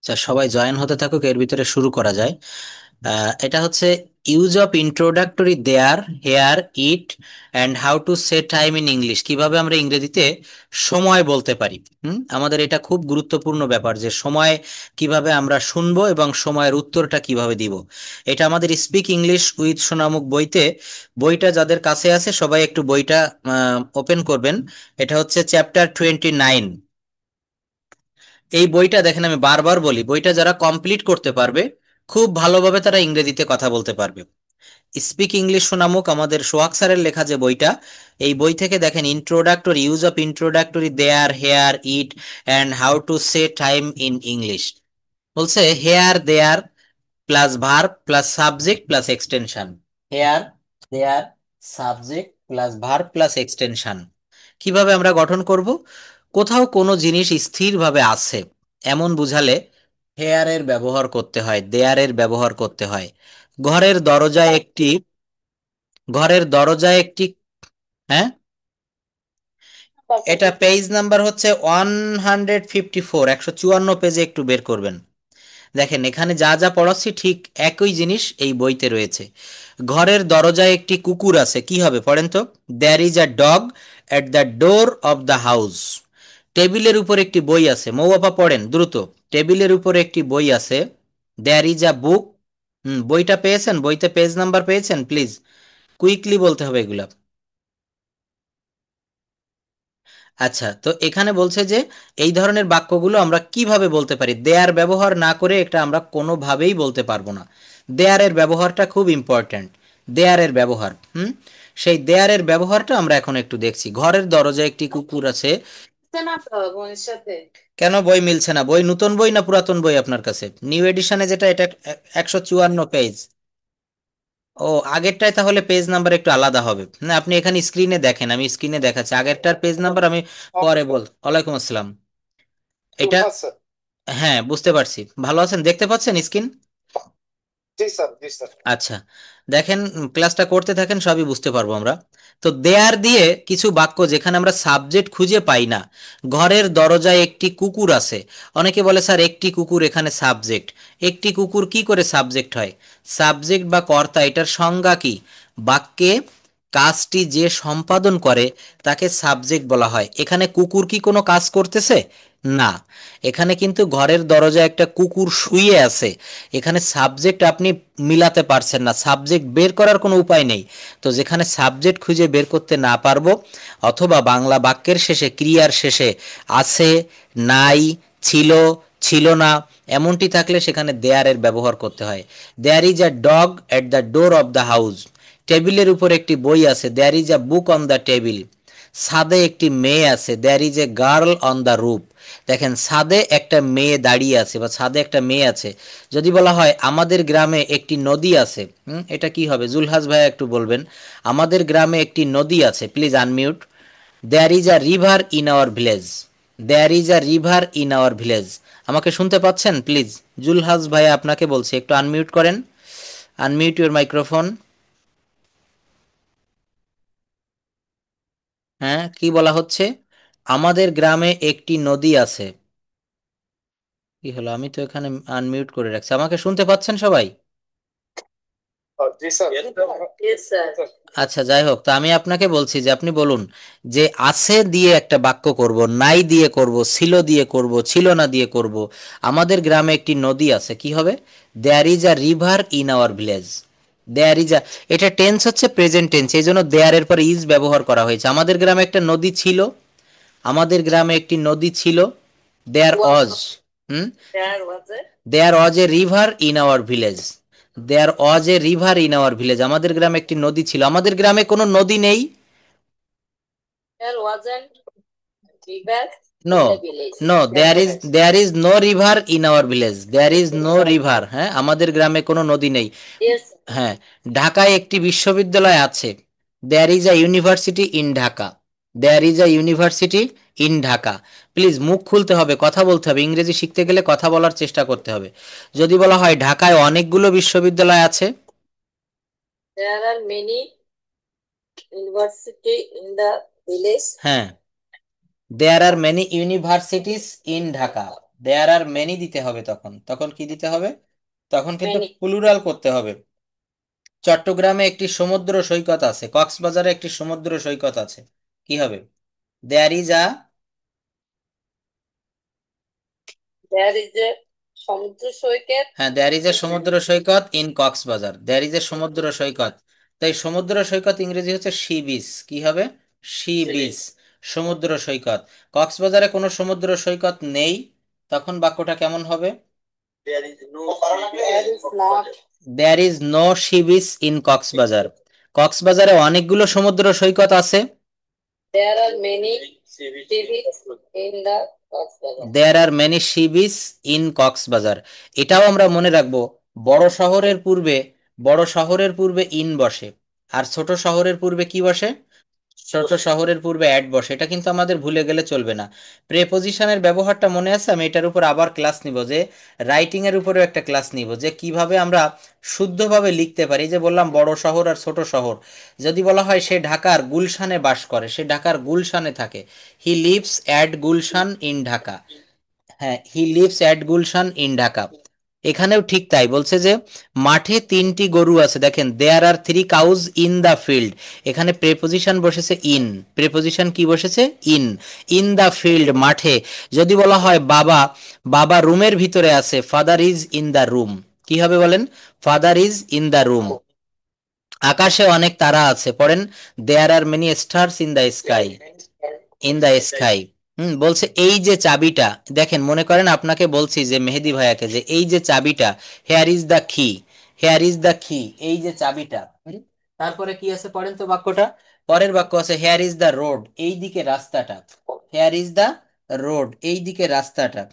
আচ্ছা, সবাই জয়েন হতে থাকুক, এর ভিতরে শুরু করা যায়। এটা হচ্ছে use of introductory there here it and how to say time in English. কিভাবে আমরা ইংরেজিতে সময় বলতে পারি। আমাদের এটা খুব গুরুত্বপূর্ণ ব্যাপার যে সময় কিভাবে আমরা শুনবো এবং সময়ের উত্তরটা কিভাবে দিব। এটা আমাদের স্পিক ইংলিশ উইথ সোনামুখ বইতে, বইটা যাদের কাছে আছে সবাই একটু বইটা ওপেন করবেন। এটা হচ্ছে চ্যাপ্টার 29। এই বইটা দেখেন, আমি বারবার বলি, বইটা যারা কমপ্লিট করতে পারবে খুব ভালোভাবে তারা ইংরেজিতে কথা বলতে পারবে। স্পিক ইংলিশ নামক আমাদের সোহাগ স্যারের লেখা যে বইটা, এই বই থেকে দেখেন introductory, use of introductory there here it and how to say time in English. বলছে here there plus verb plus subject plus extension. Here there subject plus verb plus extension. কিভাবে আমরা গঠন করব? কোথাও কোনো জিনিস স্থিরভাবে আছে এমন বুঝালে হেয়ারের ব্যবহার করতে হয়, দেয়ারের ব্যবহার করতে হয়। ঘরের দরজায় একটি ঘরের দরজায় একটি হ্যাঁ, এটা পেজ নাম্বার হচ্ছে 154, 154 পেজে একটু বের করবেন। দেখেন এখানে যা যা পড়াচ্ছি ঠিক একই জিনিস এই বইতে রয়েছে। ঘরের দরজায় একটি কুকুর আছে, কি হবে পড়েন তো। There is a dog at the door of the house. টেবিলের উপর একটি বই আছে, মৌবাপা পড়েন দ্রুত। টেবিলের উপর একটি বই আছে। দ্যার ইজ আ বুক। বইটা পেয়েছেন? বইতে পেজ নাম্বার পেয়েছেন? প্লিজ কুইকলি বলতে হবে এগুলা। আচ্ছা, তো এখানে বলছে যে এই ধরনের বাক্যগুলো আমরা কিভাবে বলতে পারি। দেয়ার ব্যবহার না করে এটা আমরা কোনোভাবেই বলতে পারবো না। দেয়ারের ব্যবহারটা খুব ইম্পর্ট্যান্ট। দেয়ারের ব্যবহার, সেই দেয়ারের ব্যবহারটা আমরা এখন একটু দেখছি। ঘরের দরজায় একটি কুকুর আছে। কেন বই মিলছে না? বই নতুন বই না পুরাতন বই আপনার কাছে? নিউ এডিশনে যেটা, এটা 154 পেজ। ও, আগেরটায় তাহলে পেজ নাম্বার একটু আলাদা হবে না। আপনি এখানে স্ক্রিনে দেখেন, আমি স্ক্রিনে দেখাচ্ছি আগেরটার পেজ নাম্বার। আমি পরে বল। ওয়ালাইকুম আসসালাম। এটা হ্যাঁ, বুঝতে পারছি। ভালো আছেন? দেখতে পাচ্ছেন স্ক্রিন? আচ্ছা, দেখেন, ক্লাসটা করতে থাকেন, সবই বুঝতে পারবো আমরা। তো দেয়ার দিয়ে কিছু বাক্য যেখানে আমরা সাবজেক্ট খুঁজে পাই না। ঘরের দরজায় একটি কুকুর আছে। অনেকে বলে স্যার একটি কুকুর এখানে সাবজেক্ট। একটি কুকুর কি করে সাবজেক্ট হয়? সাবজেক্ট বা কর্তা এটার সংজ্ঞা কি? বাক্যে কাজটি যে সম্পাদন করে তাকে সাবজেক্ট বলা হয়। এখানে কুকুর কি কোনো কাজ করতেছে? না। এখানে কিন্তু ঘরের দরজায় একটা কুকুর শুয়ে আছে। এখানে সাবজেক্ট আপনি মিলাতে পারছেন না, সাবজেক্ট বের করার কোনো উপায় নেই। তো যেখানে সাবজেক্ট খুঁজে বের করতে না পারবো, অথবা বাংলা বাক্যের শেষে, ক্রিয়ার শেষে আছে, নাই, ছিল, ছিল না এমনটি থাকলে সেখানে দেয়ারের ব্যবহার করতে হয়। There is a dog at the door of the house. টেবিলের উপর একটি বই আছে। There is a book on the table. ছাদে একটি মেয়ে আছে। There is a girl on the roof. দেখেন, ছাদে একটা মেয়ে দাঁড়িয়ে আছে বা ছাদে একটা মেয়ে আছে। যদি বলা হয় আমাদের গ্রামে একটি নদী আছে, এটা কি হবে? জুলহাস ভাইয়া একটু বলবেন। আমাদের গ্রামে একটি নদী আছে, please unmute. There is a river in our village. There is a river in our village. আমাকে শুনতে পাচ্ছেন? প্লিজ জুলহাস ভাইয়া আপনাকে বলছি, একটু আনমিউট করেন। Unmute your microphone. হ্যাঁ, কি বলা হচ্ছে? আমাদের গ্রামে একটি নদী আছে। কি হলো? আমি তো এখানে আনমিউট করে রাখছি। আমাকে শুনতে পাচ্ছেন সবাই? আচ্ছা, যাই হোক, তো আমি আপনাকে বলছি যে আপনি বলুন যে আছে দিয়ে একটা বাক্য করব, নাই দিয়ে করব, ছিল দিয়ে করব, ছিল না দিয়ে করব। আমাদের গ্রামে একটি নদী আছে, কি হবে? There is a river in our village. There is a, এটা টেন্স হচ্ছে প্রেজেন্ট টেন্স, এই জন্য দেয়ারের পরে ইজ ব্যবহার করা হয়েছে। আমাদের গ্রামে একটা নদী ছিল। আমাদের গ্রামে একটি নদী ছিল। দেয়ার অজ। Hmm, there is a river in our village. There is a river in our village. আমাদের গ্রামে একটি নদী ছিল। আমাদের গ্রামে কোনো নদী নেই। No, no, there is no river in our village. There is no river. হ্যাঁ, আমাদের গ্রামে কোনো নদী নেই। হ্যাঁ, ঢাকায় একটি বিশ্ববিদ্যালয় আছে। There is a university in Dhaka. There is a university in Dhaka. Please মুখ খুলতে হবে, কথা বলতে হবে। ইংরেজি শিখতে গেলে কথা বলার চেষ্টা করতে হবে। যদি বলা হয় ঢাকায় অনেকগুলো বিশ্ববিদ্যালয় আছে। হ্যাঁ, there are many universities in Dhaka. There are many দিতে হবে, তখন তখন কি দিতে হবে? তখন কিন্তু মেনি। প্লুরাল করতে হবে। চট্টগ্রামে একটি সমুদ্র সৈকত আছে, কক্সবাজারে একটি সমুদ্র সৈকত আছে, কি হবে? There is a, there is a সমুদ্র সৈকত। হ্যাঁ, দেয়ার ইজ এ সমুদ্র সৈকত in Cox's Bazar, there is a সমুদ্র সৈকত। তো এই সমুদ্র সৈকত ইংরেজি হচ্ছে সি বিচ, কি হবে? সি বিচ, সমুদ্র সৈকত। কক্সবাজারে কোনো সমুদ্র সৈকত নেই, তখন বাক্যটা কেমন হবে? There is not. There is no sea beach in Cox's Bazar. কক্সবাজারে অনেকগুলো সমুদ্র সৈকত আছে। There are many sea beach in the Cox's Bazar. There are many sea beach in Cox's Bazar. এটাও আমরা মনে রাখবো, বড় শহরের পূর্বে, বড় শহরের পূর্বে ইন বসে, আর ছোট শহরের পূর্বে কি বসে? ছোট শহরের পূর্বে অ্যাড বসে, এটা কিন্তু আমাদের ভুলে গেলে চলবে না। প্রেপোজিশনের ব্যবহারটা মনে আছে? আমি এটার উপর আবার ক্লাস নিব, যে রাইটিং এর উপরেও একটা ক্লাস নিব, যে কিভাবে আমরা শুদ্ধভাবে লিখতে পারি। এই যে বললাম বড় শহর আর ছোট শহর, যদি বলা হয় সে ঢাকার গুলশানে বাস করে, সে ঢাকার গুলশানে থাকে, he lives at Gulshan in Dhaka. হ্যাঁ, he lives at Gulshan in Dhaka. এখানেও ঠিক তাই বলছে, যে মাঠে তিনটি গরু আছে, দেখেন there are three cows in the field. এখানে প্রেপোজিশন বসেছে ইন, প্রেপোজিশন কি বসেছে? ইন। ইন দ্য ফিল্ড, মাঠে। যদি বলা হয় বাবা, বাবা রুমের ভিতরে আছে, father is in the room, কি হবে বলেন? Father is in the room. আকাশে অনেক তারা আছে, পড়েন, there are many stars in the sky, in the sky. বলছে এই যে চাবিটা, দেখেন মনে করেন আপনাকে বলছি যে মেহেদি ভাইয়াকে, যে এই যে চাবিটা, হেয়ার ইজ দ্য কি, হেয়ার ইজ দ্য কি, এই যে চাবিটা। তারপরে কি আছে পড়েন তো বাক্যটা, পরের বাক্য আছে হেয়ার ইজ দ্য রোড, এই দিকে রাস্তাটা, হেয়ার ইজ দ্য রোড, এই দিকে রাস্তাটা।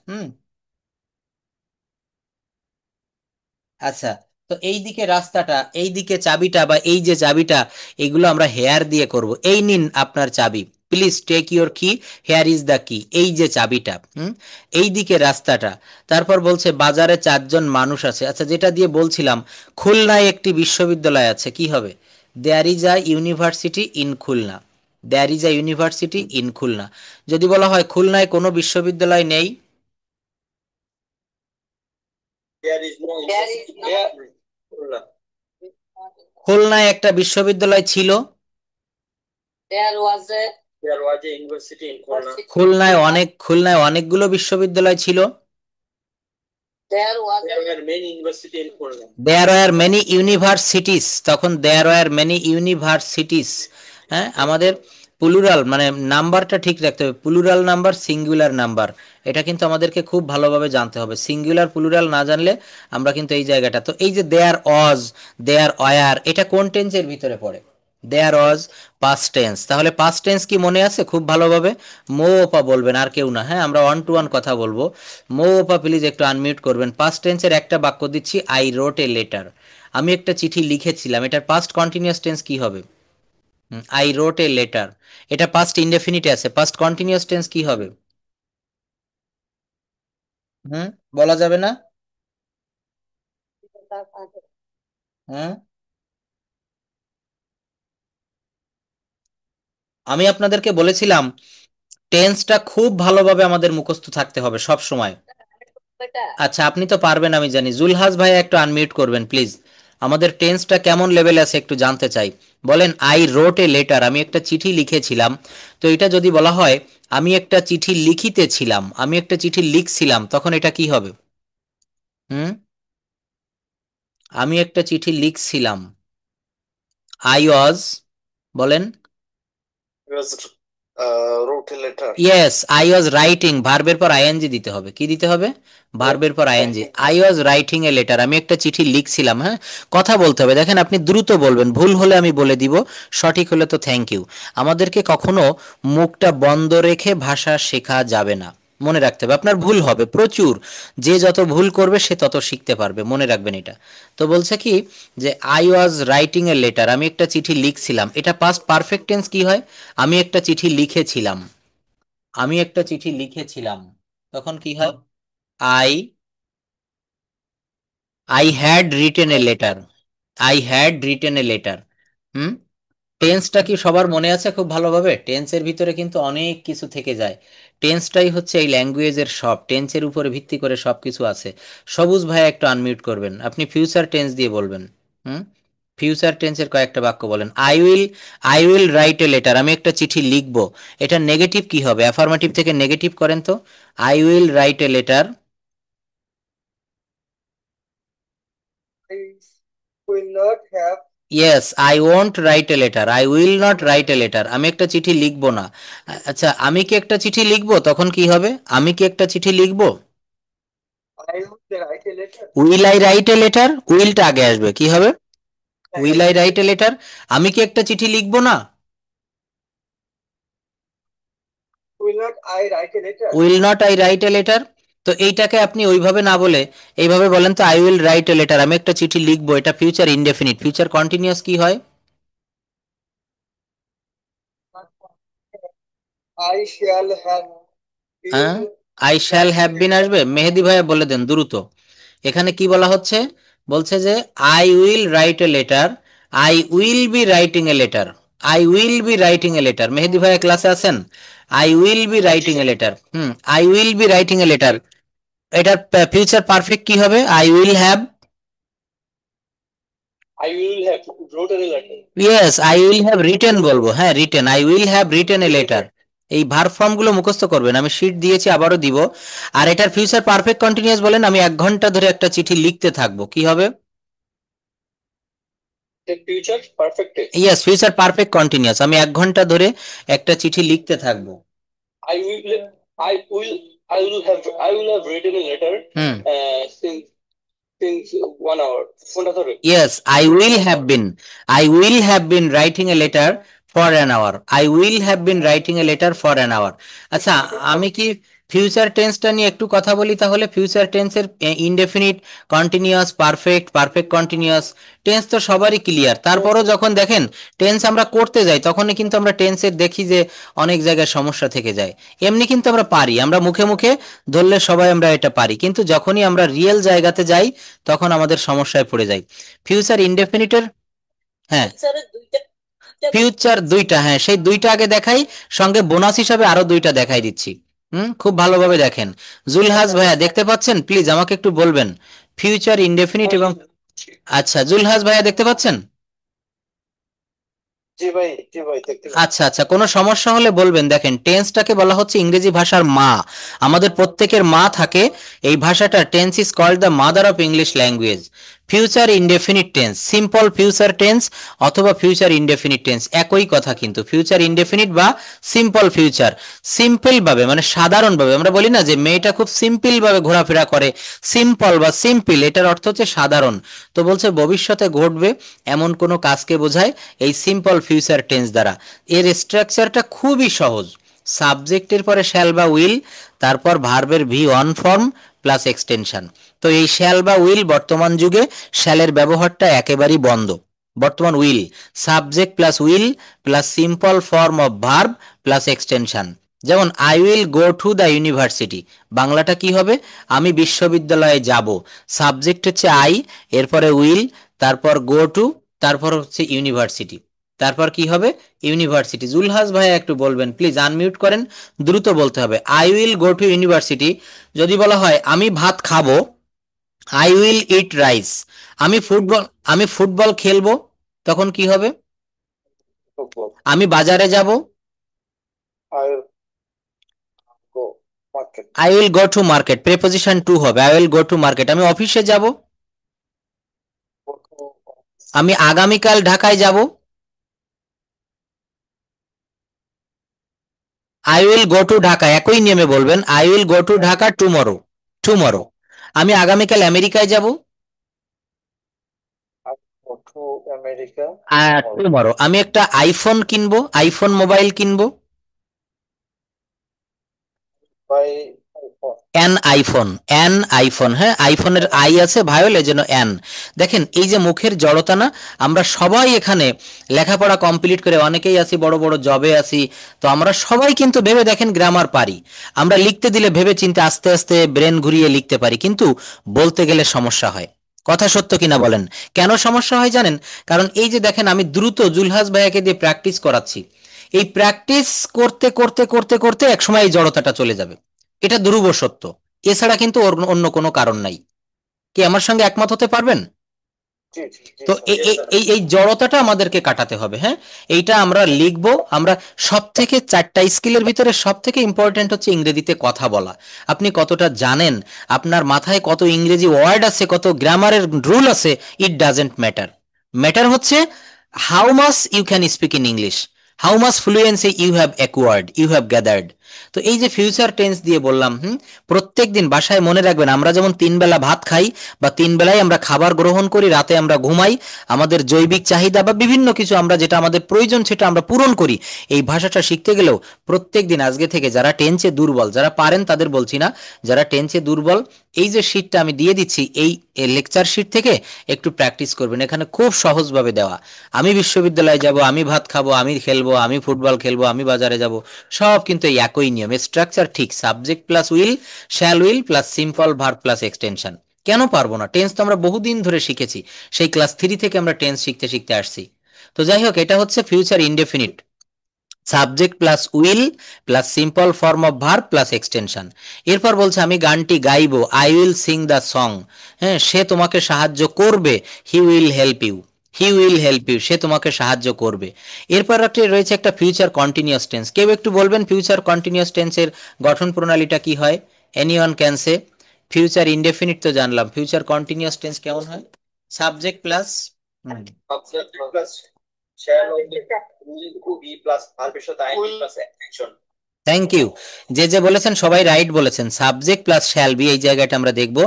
আচ্ছা, তো এই দিকে রাস্তাটা, এই দিকে চাবিটা, বা এই যে চাবিটা, এগুলো আমরা হেয়ার দিয়ে করব। এই নিন আপনার চাবি, প্লিজ টেক ইউর কি, হেয়ার ইজ দ্য কি, এই যে চাবিটা। এই দিকে রাস্তাটা। তারপর বলছে বাজারে চারজন মানুষ আছে, আচ্ছা যেটা দিয়ে বলছিলাম, খুলনায় একটি বিশ্ববিদ্যালয় আছে, কি হবে? There is a university in Khulna, there is a university in Khulna. যদি বলা হয় খুলনায় কোনো বিশ্ববিদ্যালয় নেই, দেয়ার ইজ নট। খুলনায় একটা বিশ্ববিদ্যালয় ছিল, there was a university in Khulna. খুলনায় অনেকগুলো বিশ্ববিদ্যালয় ছিল। There was many university in Khulna. There were many universities, তখন দেয়ার ওয়ার মেনি ইউনিভার্সিটিস। হ্যাঁ, আমাদের প্লুরাল মানে নাম্বারটা ঠিক রাখতে হবে, প্লুরাল নাম্বার, সিঙ্গুলার নাম্বার, এটা কিন্তু আমাদেরকে খুব ভালোভাবে জানতে হবে। সিঙ্গুলার প্লুরাল না জানলে আমরা কিন্তু এই জায়গাটা, তো এই যে দেয়ার অজ, দেয়ার ওয়ার, এটা কোন টেন্সের ভিতরে পড়ে? দেয়ার ওয়াজ পাস্ট টেন্স। তাহলে পাস্ট টেন্স কি মনে আছে খুব ভালোভাবে? মো ওপা বলবেন, আর কেউ না, হ্যাঁ আমরা ওয়ান টু ওয়ান কথা বলবো। মো ওপা প্লিজ একটু আনমিউট করবেন। পাস্ট টেন্সের একটা বাক্য দিচ্ছি, আই রোট এ লেটার, আমি একটা চিঠি লিখেছিলাম, এটার পাস্ট কন্টিনিউয়াস টেন্স কি হবে? I রোট a letter. এটা পাস্ট ইনডেফিনিটে আছে, পাস্ট কন্টিনিউয়াস টেন্স কি হবে? হুম, বলা যাবে না। হুম, আমি আপনাদেরকে বলেছিলাম টেন্সটা খুব ভালোভাবে আমাদের মুখস্থ থাকতে হবে সব সময়। আচ্ছা, আপনি তো পারবেন আমি জানি, জুলহাস ভাই একটু আনমিউট করবেন প্লিজ। আমাদের টেন্সটা কেমন লেভেলে আছে একটু জানতে চাই। বলেন আই রোট এ লেটার, আমি একটা চিঠি লিখেছিলাম। তো এটা যদি বলা হয় আমি একটা চিঠি লিখিতেছিলাম, আমি একটা চিঠি লিখছিলাম, তখন এটা কি হবে? হুম, আমি একটা চিঠি লিখছিলাম, আই ওয়াজ, বলেন। Wrote a letter. Yes, I was writing, ভার্বের পর আইএনজি দিতে হবে, কি দিতে হবে? ভার্বের পর ING. I was writing a letter, আমি একটা চিঠি লিখছিলাম। হ্যাঁ, কথা বলতে হবে, দেখেন আপনি দ্রুত বলবেন, ভুল হলে আমি বলে দিব, সঠিক হলে তো থ্যাংক ইউ। আমাদেরকে কখনো মুখটা বন্ধ রেখে ভাষা শেখা যাবে না, মনে রাখতে হবে। আপনার ভুল হবে প্রচুর, যে যত ভুল করবে সে তত শিখতে পারবে, মনে রাখবেন এটা। তো বলছে কি, যে I was writing a letter, আমি একটা চিঠি লিখছিলাম, এটা পাস্ট পারফেক্ট টেন্স কি হয়? আমি একটা চিঠি লিখেছিলাম, আমি একটা চিঠি লিখেছিলাম, তখন কি হয়? I, I had written a letter, I had written a letter. Hmm, টেন্সটা কি সবার মনে আছে খুব ভালোভাবে? টেন্সের ভিতরে কিন্তু অনেক কিছু থেকে যায়। টেন্সটাই হচ্ছে এই ল্যাঙ্গুয়েজের সব, টেন্সের উপরে ভিত্তি করে সব কিছু আছে। সবুজ ভাই একটু আনমিউট করবেন, আপনি ফিউচার টেন্স দিয়ে বলবেন। হুম, ফিউচার টেন্সের কয়েকটা বাক্য বলেন। I will write a letter, আমি একটা চিঠি লিখবো। এটা নেগেটিভ কি হবে? অ্যাফার্মেটিভ থেকে নেগেটিভ করেন তো। I will write a letter. I will not have. Yes, I won't right a letter, I will not right a letter, আমি একটা চিঠি লিখবো না। আচ্ছা, আমি কি একটা চিঠি লিখবো, তখন কি হবে? আমি কি একটা চিঠি লিখবো? I will write a letter. Will I write a letter, উইলটা আগে আসবে, কি হবে? Will I write a letter. আমি কি একটা চিঠি লিখবো না? Will not I write a letter? Will not I write a letter. তো এইটাকে আপনি ওইভাবে না বলে এইভাবে বলেন তো, I will write a letter, আমি একটা চিঠি লিখবো। এটা ফিউচার ইনডেফিনিট। ফিউচার কন্টিনিউয়াস কি হয়? I shall have হ্যাঁ, been I shall have writing a been letter. আসবে। মেহেদি ভাইয়া বলে দেন দ্রুত। এখানে কি বলা হচ্ছে? বলছে যে I will write a letter, I will be writing a letter, I will be writing a letter. Mehedi ভাইয়া ক্লাসে আছেন? I will be writing a letter. I will be writing a letter. এটার ফিউচার পারফেক্ট কি হবে? I will have. I will have written a letter. Yes, I will have written বলবো। হ্যাঁ, written, I will have written a letter. এই verb ফর্মগুলো মুখস্থ করবেন, আমি শিট দিয়েছি, আবারও দিব। আর এটার ফিউচার পারফেক্ট কন্টিনিউয়াস বলেন, আমি 1 ঘন্টা ধরে একটা চিঠি লিখতে থাকবো, কি হবে? The future perfect tense. Yes, future perfect continuous, আমি 1 ঘন্টা ধরে একটা চিঠি লিখতে থাকবো। I will I will have written a letter hmm, since 1 hour. ঘন্টা ধরে। Yes, I will have been writing a letter for an hour, I will have been writing a letter for an hour. আচ্ছা, আমি কি future টেন্সটা নিয়ে একটু কথা বলি তাহলে? ফিউচার টেন্সের indefinite, continuous, perfect, perfect continuous, tense তো সবারই ক্লিয়ার। তারপরও যখন দেখেন টেন্স আমরা করতে যাই, তখনই কিন্তু আমরা টেন্সের দেখি যে অনেক জায়গায় সমস্যা থেকে যায়। এমনি কিন্তু আমরা পারি, আমরা মুখে মুখে ধরলে সবাই আমরা এটা পারি, কিন্তু যখনই আমরা রিয়েল জায়গাতে যাই তখন আমাদের সমস্যায় পড়ে যাই। ফিউচার ইনডেফিনিটের, হ্যাঁ, ফিউচার দুইটা, হ্যাঁ সেই দুইটা আগে দেখাই, সঙ্গে বোনাস হিসাবে আরো দুইটা দেখাই দিচ্ছি। খুব ভালোভাবে দেখেন। জুলহাস ভাইয়া দেখতে পাচ্ছেন? প্লিজ আমাকে একটু বলবেন ফিউচার ইনডেফিনিট এবং, আচ্ছা জুলহাস ভাইয়া দেখতে পাচ্ছেন? জি ভাই, জি ভাই, দেখতে পাচ্ছি। আচ্ছা আচ্ছা, কোনো সমস্যা হলে বলবেন। দেখেন, টেন্সটাকে বলা হচ্ছে ইংরেজি ভাষার মা, আমাদের প্রত্যেকের মা থাকে। এই ভাষাটা, tense is called the mother of English language. Future indefinite tense, simple future tense অথবা ফিউচার ইনডেফিনিট টেন্স একই কথা কিন্তু। ফিউচার ইনডেফিনিট বা সিম্পল ফিউচার, সিম্পল ভাবে মানে সাধারণভাবে আমরা বলি না যে মেয়েটা খুব সিম্পল ভাবে ঘোরাফেরা করে, সিম্পল বা সিম্পল, এটার অর্থ হচ্ছে সাধারণ। তো বলছে ভবিষ্যতে ঘটবে এমন কোনো কাজকে বোঝায় এই সিম্পল ফিউচার টেন্স দ্বারা। এর স্ট্রাকচারটা খুবই সহজ। সাবজেক্টের পরে শ্যাল বা উইল, তারপর ভার্বের V one form plus extension. তো এই শ্যাল বা উইল, বর্তমান যুগে শ্যালের ব্যবহারটা একেবারেই বন্ধ। বর্তমান will, subject plus will plus simple form of verb plus extension. যেমন I will go to the university, বাংলাটা কি হবে? আমি বিশ্ববিদ্যালয়ে যাব। সাবজেক্ট হচ্ছে আই, এরপরে উইল, তারপর গো টু, তারপর হচ্ছে ইউনিভার্সিটি, তারপর কি হবে? ইউনিভার্সিটি। জুলহাস ভাই একটু বলবেন প্লিজ, আনমিউট করেন, দ্রুত বলতে হবে। I will go two university. যদি বলা হয় আমি ভাত খাবো, আই উইল ইট রাইস। আমি ফুটবল আমি ফুটবল খেলবো, তখন কি হবে? আমি বাজারে যাব, I will go market. I will go to market, preposition to হবে, I will go to market. আমি অফিসে যাব, Go to আমি আগামীকাল ঢাকায় যাব, I will go to Dhaka, একই নিয়মে বলবেন, I will go to Dhaka tomorrow, tomorrow. আমি আগামীকাল আমেরিকায় যাব, I go to America tomorrow. আমি একটা আইফোন কিনবো, আইফোন মোবাইল কিনবো, by iPhone. অ্যান আইফোন, হ্যাঁ আইফোনের আই আছে ভায়োল, এজন্য অ্যান। দেখেন এই যে মুখের জড়তা না, আমরা সবাই এখানে লেখাপড়া কমপ্লিট করে অনেকেই আছি বড় বড় জবে আছি, তো আমরা সবাই কিন্তু ভেবে দেখেন গ্রামার পারি। আমরা লিখতে দিলে ভেবে চিন্তে আস্তে আস্তে ব্রেন ঘুরিয়ে লিখতে পারি, কিন্তু বলতে গেলে সমস্যা হয়। কথা সত্য কিনা বলেন? কেন সমস্যা হয় জানেন? কারণ এই যে দেখেন আমি দ্রুত জুলহাস ভাইয়াকে দিয়ে প্র্যাকটিস করাচ্ছি, এই প্র্যাকটিস করতে করতে করতে করতে একসময় এই জড়তাটা চলে যাবে। এটা ধ্রুব সত্য, এছাড়া কিন্তু অন্য কোনো কারণ নাই। কি আমার সঙ্গে একমত হতে পারবেন? তো এই এই জড়তাটা আমাদেরকে কাটাতে হবে। হ্যাঁ, এইটা আমরা লিখবো। আমরা সব থেকে 4টা স্কিলের ভিতরে সব থেকে ইম্পর্টেন্ট হচ্ছে ইংরেজিতে কথা বলা। আপনি কতটা জানেন, আপনার মাথায় কত ইংরেজি ওয়ার্ড আছে, কত গ্রামারের রুল আছে, ইট ডাজেন্ট ম্যাটার। ম্যাটার হচ্ছে how much you can speak in English, how much fluency you have acquired, you have gathered. তো এই যে ফিউচার টেন্স দিয়ে বললাম, প্রত্যেক দিন বাসায় মনে রাখবেন, আমরা যেমন 3 বেলা ভাত খাই বা 3 বেলায় আমরা খাবার গ্রহণ করি, রাতে আমরা ঘুমাই, আমাদের জৈবিক চাহিদা বা বিভিন্ন কিছু আমরা যেটা আমাদের প্রয়োজন সেটা আমরা পূরণ করি। এই ভাষাটা শিখতে গেলেও প্রত্যেক দিন আজকে থেকে যারা টেন্সে দুর্বল, যারা পারেন তাদের বলছি না, যারা টেন্সে দুর্বল, এই যে শিটটা আমি দিয়ে দিচ্ছি, এই লেকচার শিট থেকে একটু প্র্যাকটিস করবেন। এখানে খুব সহজভাবে দেওয়া, আমি বিশ্ববিদ্যালয়ে যাব, আমি ভাত খাবো, আমি খেলবো, আমি ফুটবল খেলবো, আমি বাজারে যাব, সব কিন্তু এই একই নিয়ম, স্ট্রাকচার ঠিক, subject plus will, shall will plus simple verb plus extension. কেন পারবো না? টেন্স তো আমরা বহুদিন ধরে শিখেছি, সেই ক্লাস 3 থেকে আমরা টেন্স শিখতে শিখতে আসছি। তো যাই হোক, এটা হচ্ছে future indefinite, subject plus will plus simple form of verb plus extension. এরপর বলছে আমি গানটি গাইবো, I will sing the song. হ্যাঁ, সে তোমাকে সাহায্য করবে, he will help you, he will help you, সে তোমাকে সাহায্য করবে। এরপর একটা রয়েছে একটা ফিউচার কন্টিনিউয়াস টেন্স। কেউ একটু বলবেন ফিউচার কন্টিনিউয়াস টেন্সের গঠন প্রণালীটা কি হয়? Anyone can say? Future indefinite তো জানলাম, ফিউচার কন্টিনিউয়াস টেন্স কেমন হয়? Subject plus thank you. যে যে বলেছেন সবাই রাইট বলেছেন, সাবজেক্ট প্লাস শ্যাল বি, এই জায়গাটা আমরা দেখব।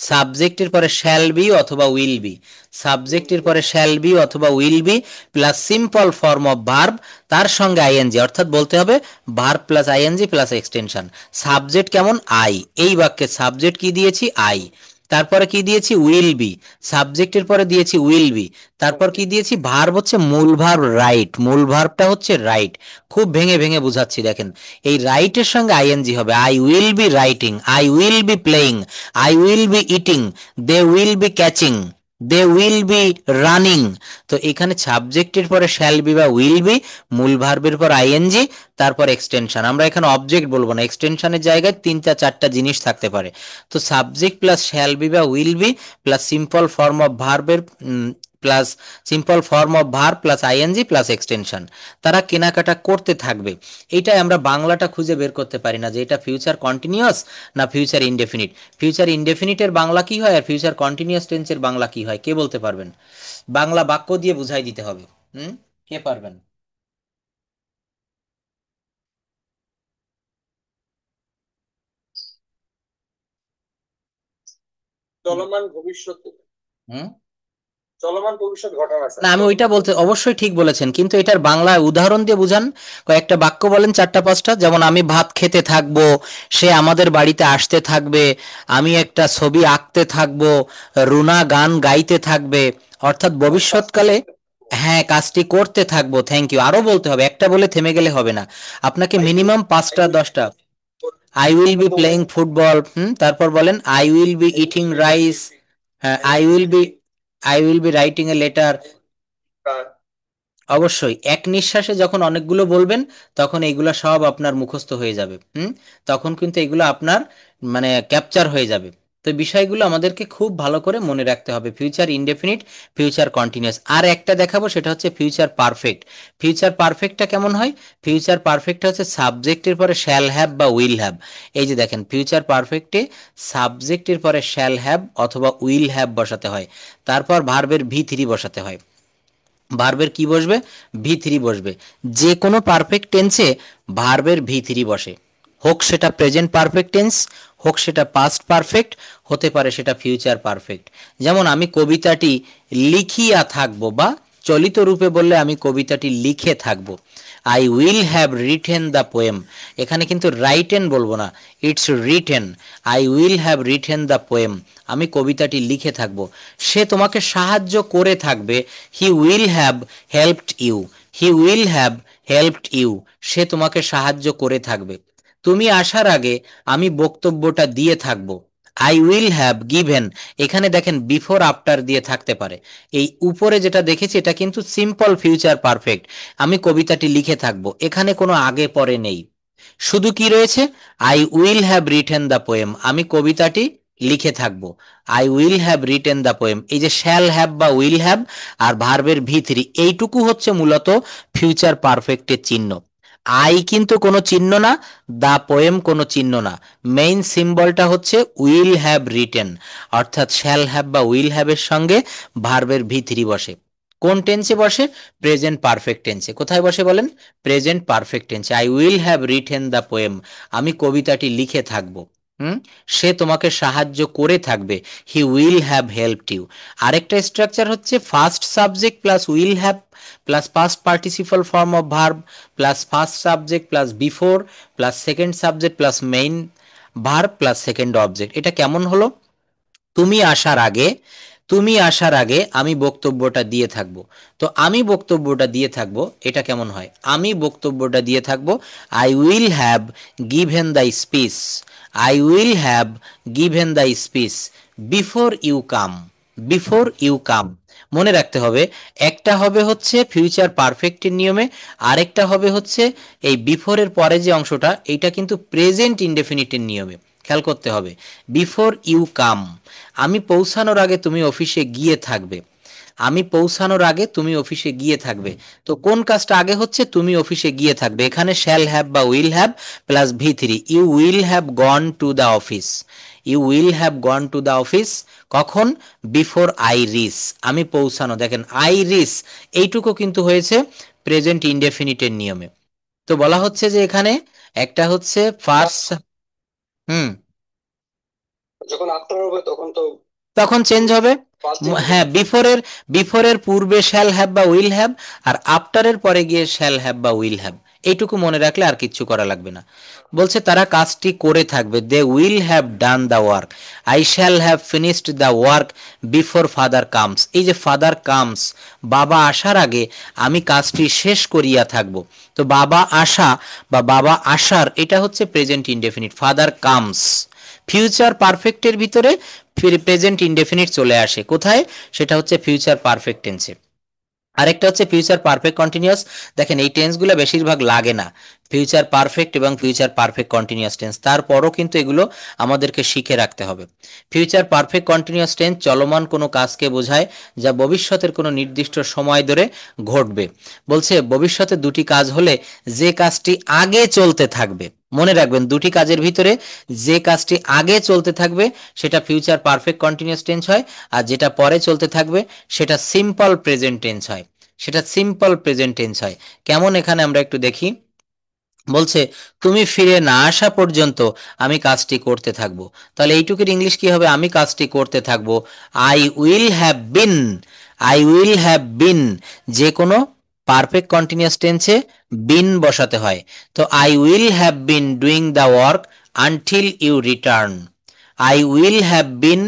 সাবজেক্টের পরে শ্যাল বি অথবা উইল বি, সাবজেক্টের পরে শ্যাল বি অথবা will be plus simple form of verb, তার সঙ্গে আইএনজি, অর্থাৎ বলতে হবে verb plus ING plus extension. Subject কেমন? আই, এই বাক্যে সাবজেক্ট কি দিয়েছি? আই। তারপরে কি দিয়েছি? উইল বি, সাবজেক্টের পরে দিয়েছি উইল বি। তারপর কি দিয়েছি? ভার্ব হচ্ছে মূল ভার্ব রাইট, মূল ভার্বটা হচ্ছে রাইট। খুব ভেঙে ভেঙে বুঝাচ্ছি দেখেন, এই রাইটের সঙ্গে আইএনজি হবে, I will be writing, I will be playing, I will be eating, they will be catching, they will be running. তো এখানে সাবজেক্টের পরে শ্যাল বি বা উইল বি, মূল ভার্বের পর আইএনজি, তারপর এক্সটেনশন। আমরা এখানে অবজেক্ট বলবো না, এক্সটেনশনের জায়গায় 3টা 4টা জিনিস থাকতে পারে। তো সাবজেক্ট প্লাস শ্যাল বি বা will be plus simple form of ভার্বের plus simple form of verb plus ING plus extension, তারা কেনাকাটা করতে থাকবে। এইটাই আমরা বাংলাটা খুঁজে বের করতে পারি না যে এটা ফিউচার কন্টিনিউয়াস না ফিউচার ইনডেফিনিট। ফিউচার ইনডেফিনিটের বাংলা কি হয় আর ফিউচার কন্টিনিউয়াস টেন্সের বাংলা কি হয়? কে বলতে পারবেন? বাংলা বাক্য দিয়ে বুঝাই দিতে হবে। কে পারবেন? চলমান ভবিষ্যৎ, হুম চলমান ভবিষ্যৎ ঘটনা না, স্যার। আমি ওইটা বলতে অবশ্যই ঠিক বলেছেন, কিন্তু এটার বাংলা উদাহরণ দিয়ে বুঝান। কয়েকটা বাক্য বলেন, 4টা 5টা। যেমন আমি ভাত খেতে থাকবো, সে আমাদের বাড়িতে আসতে থাকবে, আমি একটা ছবি আঁকতে থাকবো, রুনা গান গাইতে থাকবে। অর্থাৎ ভবিষ্যৎকালে হ্যাঁ কাজটি করতে থাকবো। Thank you. আরো বলতে হবে, একটা বলে থেমে গেলে হবে না, আপনাকে মিনিমাম 5টা 10টা। I will be playing football, তারপর বলেন I will be eating rice, হ্যাঁ I will be writing a letter. অবশ্যই এক নিঃশ্বাসে যখন অনেকগুলো বলবেন তখন এইগুলা সব আপনার মুখস্থ হয়ে যাবে। তখন কিন্তু এগুলো আপনার মানে ক্যাপচার হয়ে যাবে। তো বিষয়গুলো আমাদেরকে খুব ভালো করে মনে রাখতে হবে, ফিউচার ইনডেফিনিট, ফিউচার কন্টিনিউয়াস। আর একটা দেখাবো, সেটা হচ্ছে ফিউচার পারফেক্ট। ফিউচার পারফেক্টটা কেমন হয়? ফিউচার পারফেক্টটা হচ্ছে সাবজেক্টের পরে শ্যাল হ্যাভ বা উইল হ্যাভ। এই যে দেখেন, ফিউচার পারফেক্টে সাবজেক্টের পরে শ্যাল হ্যাভ অথবা উইল হ্যাভ বসাতে হয়, তারপর ভার্বের V3 বসাতে হয়। ভার্বের কি বসবে? V3 বসবে। যে কোনো পারফেক্ট টেন্সে ভার্বের V3 বসে, হোক সেটা প্রেজেন্ট পারফেক্ট টেন্স, হোক সেটা পাস্ট পারফেক্ট, হতে পারে সেটা ফিউচার পারফেক্ট। যেমন আমি কবিতাটি লিখিয়া থাকবো, বা চলিত রূপে বললে আমি কবিতাটি লিখে থাকবো, I will have written the poem. এখানে কিন্তু রাইটেন বলবো না, it's written, I will have written the poem, আমি কবিতাটি লিখে থাকবো। সে তোমাকে সাহায্য করে থাকবে, he will have helped you, he will have helped you, সে তোমাকে সাহায্য করে থাকবে। তুমি আসার আগে আমি বক্তব্যটা দিয়ে থাকবো, আই উইল হ্যাভ গিভেন, এখানে দেখেন বিফোর আফটার দিয়ে থাকতে পারে। এই উপরে যেটা দেখেছি এটা কিন্তু সিম্পল ফিউচার পারফেক্ট, আমি কবিতাটি লিখে থাকবো, এখানে কোনো আগে পরে নেই। শুধু কি রয়েছে, I will have written the poem, আমি কবিতাটি লিখে থাকবো। I will have written the poem, এই যে শ্যাল হ্যাভ বা উইল হ্যাভ আর ভার্বের ভি থ্রি, এইটুকু হচ্ছে মূলত ফিউচার পারফেক্টের চিহ্ন। আই কিন্তু কোনো চিহ্ন না, দা পোয়েম কোনো চিহ্ন না, মেইন সিম্বলটা হচ্ছে উইল হ্যাভ রিটেন, অর্থাৎ শ্যাল হ্যাভ বা উইল হ্যাভের সঙ্গে ভার্বের ভি থ্রি বসে। কোন টেন্সে বসে? প্রেজেন্ট পারফেক্ট টেন্সে। কোথায় বসে বলেন? প্রেজেন্ট পারফেক্ট টেন্সে। I will have written the poem, আমি কবিতাটি লিখে থাকবো। হুম, সে তোমাকে সাহায্য করে থাকবে, he will have helped you. আরেকটা স্ট্রাকচার হচ্ছে first subject plus will have plus past participle form of verb plus first subject plus before plus second subject plus main verb plus second object. এটা কেমন হলো? তুমি আসার আগে, তুমি আসার আগে আমি বক্তব্যটা দিয়ে থাকবো। তো আমি বক্তব্যটা দিয়ে থাকবো, এটা কেমন হয়? আমি বক্তব্যটা দিয়ে থাকবো, I will have given the speech, I will have given the speech before you come, before you come. মনে রাখতে হবে, একটা হবে হচ্ছে ফিউচার পারফেক্টের নিয়মে, আরেকটা হবে হচ্ছে এই বিফোরের পরে যে অংশটা, এইটা কিন্তু প্রেজেন্ট ইনডেফিনিটের নিয়মে। খেয়াল করতে হবে, বিফোর ইউ কাম, আমি পৌঁছানোর আগে তুমি অফিসে গিয়ে থাকবে, আমি পৌঁছানোর আগে তুমি অফিসে গিয়ে থাকবে। তো কোন কাজটা আগে হচ্ছে? তুমি অফিসে গিয়ে থাকবে, এখানে শ্যাল হ্যাভ বা will have plus V three, you will have gone to the office, you will have gone to the office কখন? বিফোর আই রিচ, আমি পৌঁছানো। দেখেন আই রিচ এইটুকু কিন্তু হয়েছে প্রেজেন্ট ইনডেফিনিটের নিয়মে। তো বলা হচ্ছে যে এখানে একটা হচ্ছে ফার্স্ট, হুম, যখন আফটার হবে তখন তো তখন চেঞ্জ হবে। পাস্ট টেন্স হবে। হ্যাঁ, বিফোরের, বিফোরের পূর্বে শ্যাল হ্যাভ বা উইল হ্যাভ, আর আফটারের পরে গিয়ে শ্যাল হ্যাভ বা উইল হ্যাভ। এইটুকু মনে রাখলে আর কিচ্ছু করা লাগবে না। বলছে তারা কাজটি করে থাকবে, they will have done the work, I shall have finished the work before father comes. এই যে ফাদার কামস, বাবা আসার আগে আমি কাজটি শেষ করিয়া থাকব। তো বাবা আসা বা বাবা আসার, এটা হচ্ছে present indefinite, father comes. Future পারফেক্টের ভিতরে প্রেজেন্ট ইনডেফিনিট চলে আসে কোথায়? সেটা হচ্ছে ফিউচার পারফেক্ট টেন্সে। আরেকটা হচ্ছে ফিউচার পারফেক্ট কন্টিনিউয়াস। দেখেন এই টেন্সগুলো বেশিরভাগ লাগে না, ফিউচার পারফেক্ট এবং ফিউচার পারফেক্ট কন্টিনিউয়াস টেন্স, তারপরও কিন্তু এগুলো আমাদেরকে শিখে রাখতে হবে। ফিউচার পারফেক্ট কন্টিনিউয়াস টেন্স চলমান কোনো কাজকে বোঝায় যা ভবিষ্যতের কোনো নির্দিষ্ট সময় ধরে ঘটবে। বলছে ভবিষ্যতে দুটি কাজ হলে যে কাজটি আগে চলতে থাকবে, মনে রাখবেন দুটি কাজের ভিতরে যে কাজটি আগে চলতে থাকবে সেটা ফিউচার পারফেক্ট কন্টিনিউয়াস টেন্স হয়, আর যেটা পরে চলতে থাকবে সেটা সিম্পল প্রেজেন্ট টেন্স হয়, সেটা সিম্পল প্রেজেন্ট টেন্স হয়। কেমন? এখানে আমরা একটু দেখি। বলছে তুমি ফিরে না আসা পর্যন্ত আমি কাজটি করতে থাকবো। তাহলে এইটুকুর ইংলিশ কি হবে? আমি কাজটি করতে থাকবো, I will have been, I will have been, যে কোনো পারফেক্ট কন্টিনিউয়াস টেন্সে বিন বসাতে হয়। তো I will have been doing the work until you return, I will have been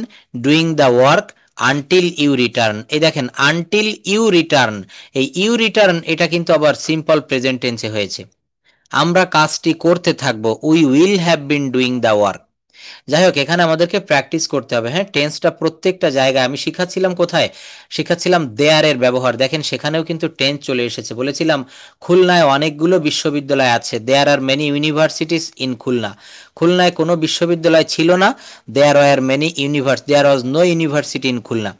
doing the work until you return. এই দেখেন until you return, এই you return এটা কিন্তু আবার সিম্পল প্রেজেন্ট টেন্সে হয়েছে। আমরা কাজটি করতে থাকবো, we will have been doing the work. যাই হোক, এখানে আমাদেরকে প্র্যাকটিস করতে হবে। হ্যাঁ, টেন্সটা প্রত্যেকটা জায়গায় আমি শিখাচ্ছিলাম কোথায়? শিখাচ্ছিলাম দেয়ারের ব্যবহার। দেখেন সেখানেও কিন্তু টেন্স চলে এসেছে। বলেছিলাম খুলনায় অনেকগুলো বিশ্ববিদ্যালয় আছে, there are many universities in Khulna. খুলনায় কোনো বিশ্ববিদ্যালয় ছিল না, there were many there was no university in Khulna.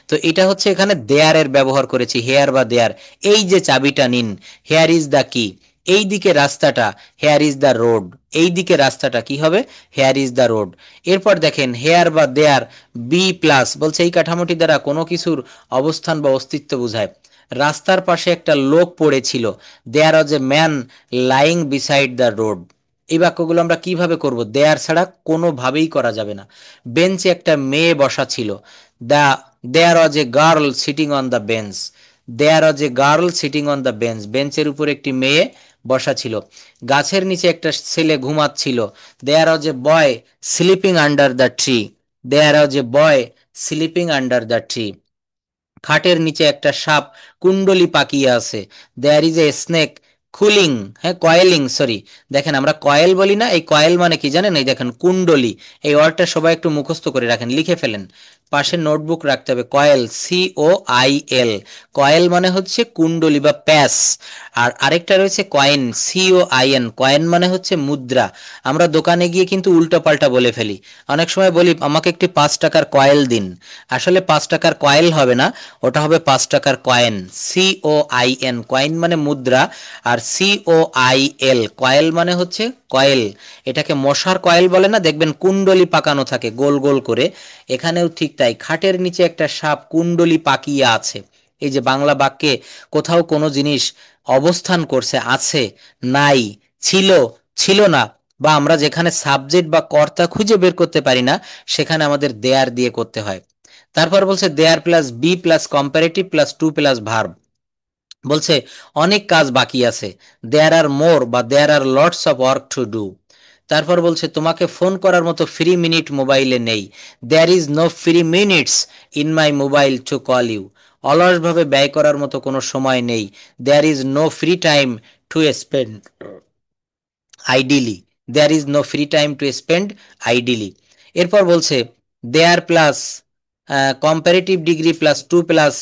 তো এটা হচ্ছে এখানে দেয়ারের ব্যবহার করেছি, হেয়ার বা দেয়ার। এই যে চাবিটা নিন, হেয়ার ইজ দ্য কি, এই দিকে রাস্তাটা, হেয়ার ইজ দ্য রোড, এই দিকে রাস্তাটা কি হবে? Hair is the road. এরপর দেখেন হেয়ার বা দেয়ার বি প্লাস, বলছে এই কাঠামোটি দ্বারা কোনো কিছুর অবস্থান বা অস্তিত্ব বোঝায়। রাস্তার পাশে একটা লোক পড়েছিল, there was a man lying beside the road. এই বাক্যগুলো আমরা কিভাবে করব? দেয়ার ছাড়া কোনোভাবেই করা যাবে না। বেঞ্চে একটা মেয়ে বসা ছিল, the there was a girl sitting on the bench, there was a girl sitting on the bench, বেঞ্চের উপর একটি মেয়ে বসা ছিল। গাছের নিচে একটা ছেলে ঘুমাচ্ছিল, there was a boy sleeping under the tree, there was a boy sleeping under the tree. খাটের নিচে একটা সাপ কুণ্ডলি পাকিয়ে আছে, there is a snake cooling, হ্যাঁ কয়েলিং, সরি। দেখেন আমরা কয়েল বলি না, এই কয়েল মানে কি জানেন, এই দেখেন কুণ্ডলী, এই ওয়ার্ডটা সবাই একটু মুখস্থ করে রাখেন, লিখে ফেলেন, পাশে নোটবুক রাখতে হবে। কয়েল, COIL, কয়েল মানে হচ্ছে কুণ্ডলী বা প্যাস। আর আরেকটা রয়েছে কয়েন, COIN, কয়েন মানে হচ্ছে মুদ্রা। আমরা দোকানে গিয়ে কিন্তু উল্টো পাল্টা বলে ফেলি, অনেক সময় বলি আমাকে একটি 5 টাকার কয়েল দিন, আসলে 5 টাকার কয়েল হবে না, ওটা হবে 5 টাকার কয়েন। COIN, কয়েন মানে মুদ্রা, আর COIL, কয়েল মানে হচ্ছে কয়েল। এটাকে মশার কয়েল বলে না, দেখবেন কুণ্ডলি পাকানো থাকে গোল গোল করে, এখানেও ঠিক তাই, খাটের নিচে একটা সাপ কুণ্ডলি পাকিয়ে আছে। এই যে বাংলা বাক্যে কোথাও কোনো জিনিস অবস্থান করছে, আছে, নাই, ছিল, ছিল না, বা আমরা যেখানে সাবজেক্ট বা কর্তা খুঁজে বের করতে পারি না, সেখানে আমাদের দেয়ার দিয়ে করতে হয়। তারপর বলছে there plus be plus comparative plus to plus verb. বলছে অনেক কাজ বাকি আছে, দেয়ার আর মোর বা there are lots of work to do. তারপর বলছে তোমাকে ফোন করার মতো ফ্রি মিনিট মোবাইলে নেই, there is no free minutes in my mobile to call you. অলসভাবে ব্যয় করার মতো কোনো সময় নেই, there is no free time to spend idly, there is no free time to spend idly. এরপর বলছে there plus comparative degree plus to plus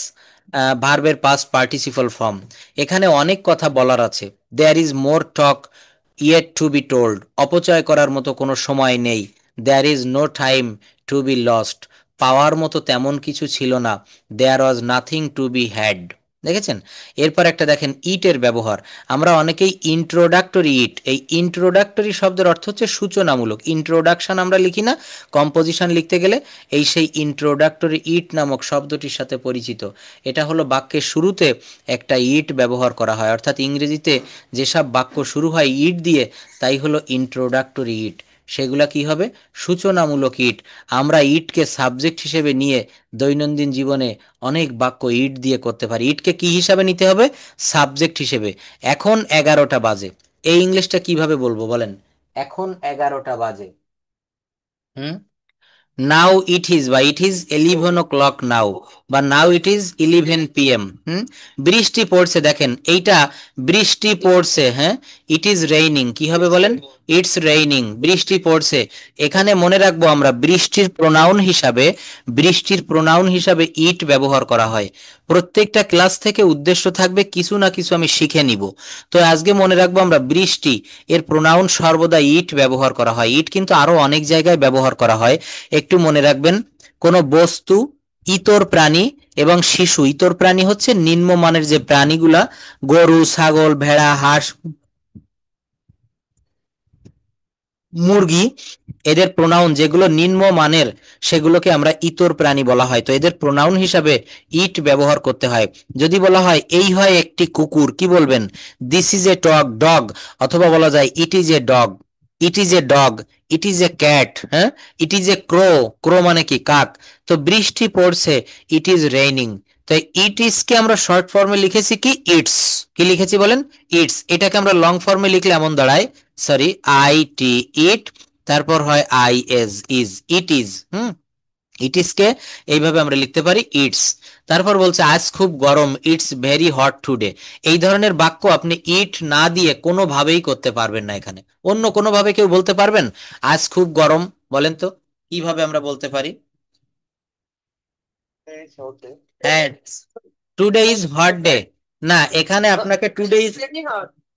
ভার্বের পাস্ট পার্টিসিপল ফর্ম। এখানে অনেক কথা বলার আছে, there is more talk yet to be told, অপচয় করার মতো কোনো সময় নেই, there is no time to be lost, পাওয়ার মতো তেমন কিছু ছিল না, there was nothing to be had. দেখেছেন? এরপর একটা দেখেন ইটের ব্যবহার, আমরা অনেকেই ইন্ট্রোডাক্টরি ইট, এই ইন্ট্রোডাক্টরি শব্দের অর্থ হচ্ছে সূচনামূলক, ইন্ট্রোডাকশন আমরা লিখি না কম্পোজিশন লিখতে গেলে, এই সেই ইন্ট্রোডাক্টরি ইট নামক শব্দটির সাথে পরিচিত। এটা হলো বাক্যের শুরুতে একটা ইট ব্যবহার করা হয়, অর্থাৎ ইংরেজিতে যেসব বাক্য শুরু হয় ইট দিয়ে, তাই হলো ইন্ট্রোডাক্টরি ইট, সেগুলা কি হবে, সূচনামূলক ইট। আমরা ইটকে সাবজেক্ট হিসেবে নিয়ে দৈনন্দিন জীবনে অনেক বাক্য ইট দিয়ে করতে পারি, ইটকে কি হিসাবে নিতে হবে, সাবজেক্ট হিসেবে। এখন 11টা বাজে, এই ইংলিশটা কিভাবে বলবো বলেন, এখন 11টা বাজে। হুম, নাও ইট ইজ বা ইট ইজ 11 o'clock নাও, বা নাও ইট ইজ 11 p.m. বৃষ্টি পড়ছে, দেখেন এইটা বৃষ্টি পড়ছে, হ্যাঁ, ইট ইজ রেইনিং, কি হবে বলেন, ইটস রেইনিং, বৃষ্টি পড়ছে। এখানে মনে রাখবো আমরা বৃষ্টির প্রোনাউন হিসাবে ইট ব্যবহার করা হয়। প্রত্যেকটা ক্লাস থেকে উদ্দেশ্য থাকবে কিছু না কিছু আমি শিখে নিব। তো আজকে মনে রাখবো আমরা বৃষ্টি, এর প্রোনাউন সর্বদা ইট ব্যবহার করা হয়, ইট কিন্তু আরো অনেক জায়গায় ব্যবহার করা হয়, একটু মনে রাখবেন। কোনো বস্তু, ইতর প্রাণী এবং শিশু, ইতর প্রাণী হচ্ছে নিম্নমানের যে প্রাণীগুলা, গরু, ছাগল, ভেড়া, হাঁস, মুরগি, এদের প্রোনাউন যেগুলো নিম্নমানের, সেগুলোকে আমরা ইতর প্রাণী বলা হয়, তো এদের প্রোনাউন হিসাবে ইট ব্যবহার করতে হয়। যদি বলা হয় এই হয় একটি কুকুর, কি বলবেন, this is a dog, dog, অথবা বলা যায় ইট is a dog, it is a dog, it is A cat, হ্যাঁ, ইট ইজ এ ক্রো, ক্রো মানে কি কাক। তো বৃষ্টি পড়ছে, ইট ইজ রেইনিং, তো ইট ইজ কে আমরা শর্ট ফর্মে লিখেছি কি ইটস, কি লিখেছি বলেন, ইটস। এটাকে আমরা লং ফর্মে লিখলে এমন দাঁড়ায়, সরি, IT, ইট, তারপর হয় IS, is, it is. It is কে এইভাবে আমরা লিখতে পারি ইটস। তারপর বলছে আজ খুব গরম, ইটস ভেরি হট টুডে। এই ধরনের বাক্য আপনি ইট না দিয়ে কোনোভাবেই করতে পারবেন না, এখানে অন্য কোনোভাবে কেউ বলতে পারবেন আজ খুব গরম, বলেন তো কিভাবে আমরা বলতে পারি, হ্যাঁ, টুডে ইজ হট ডে, না এখানে আপনাকে টুডে ইজ,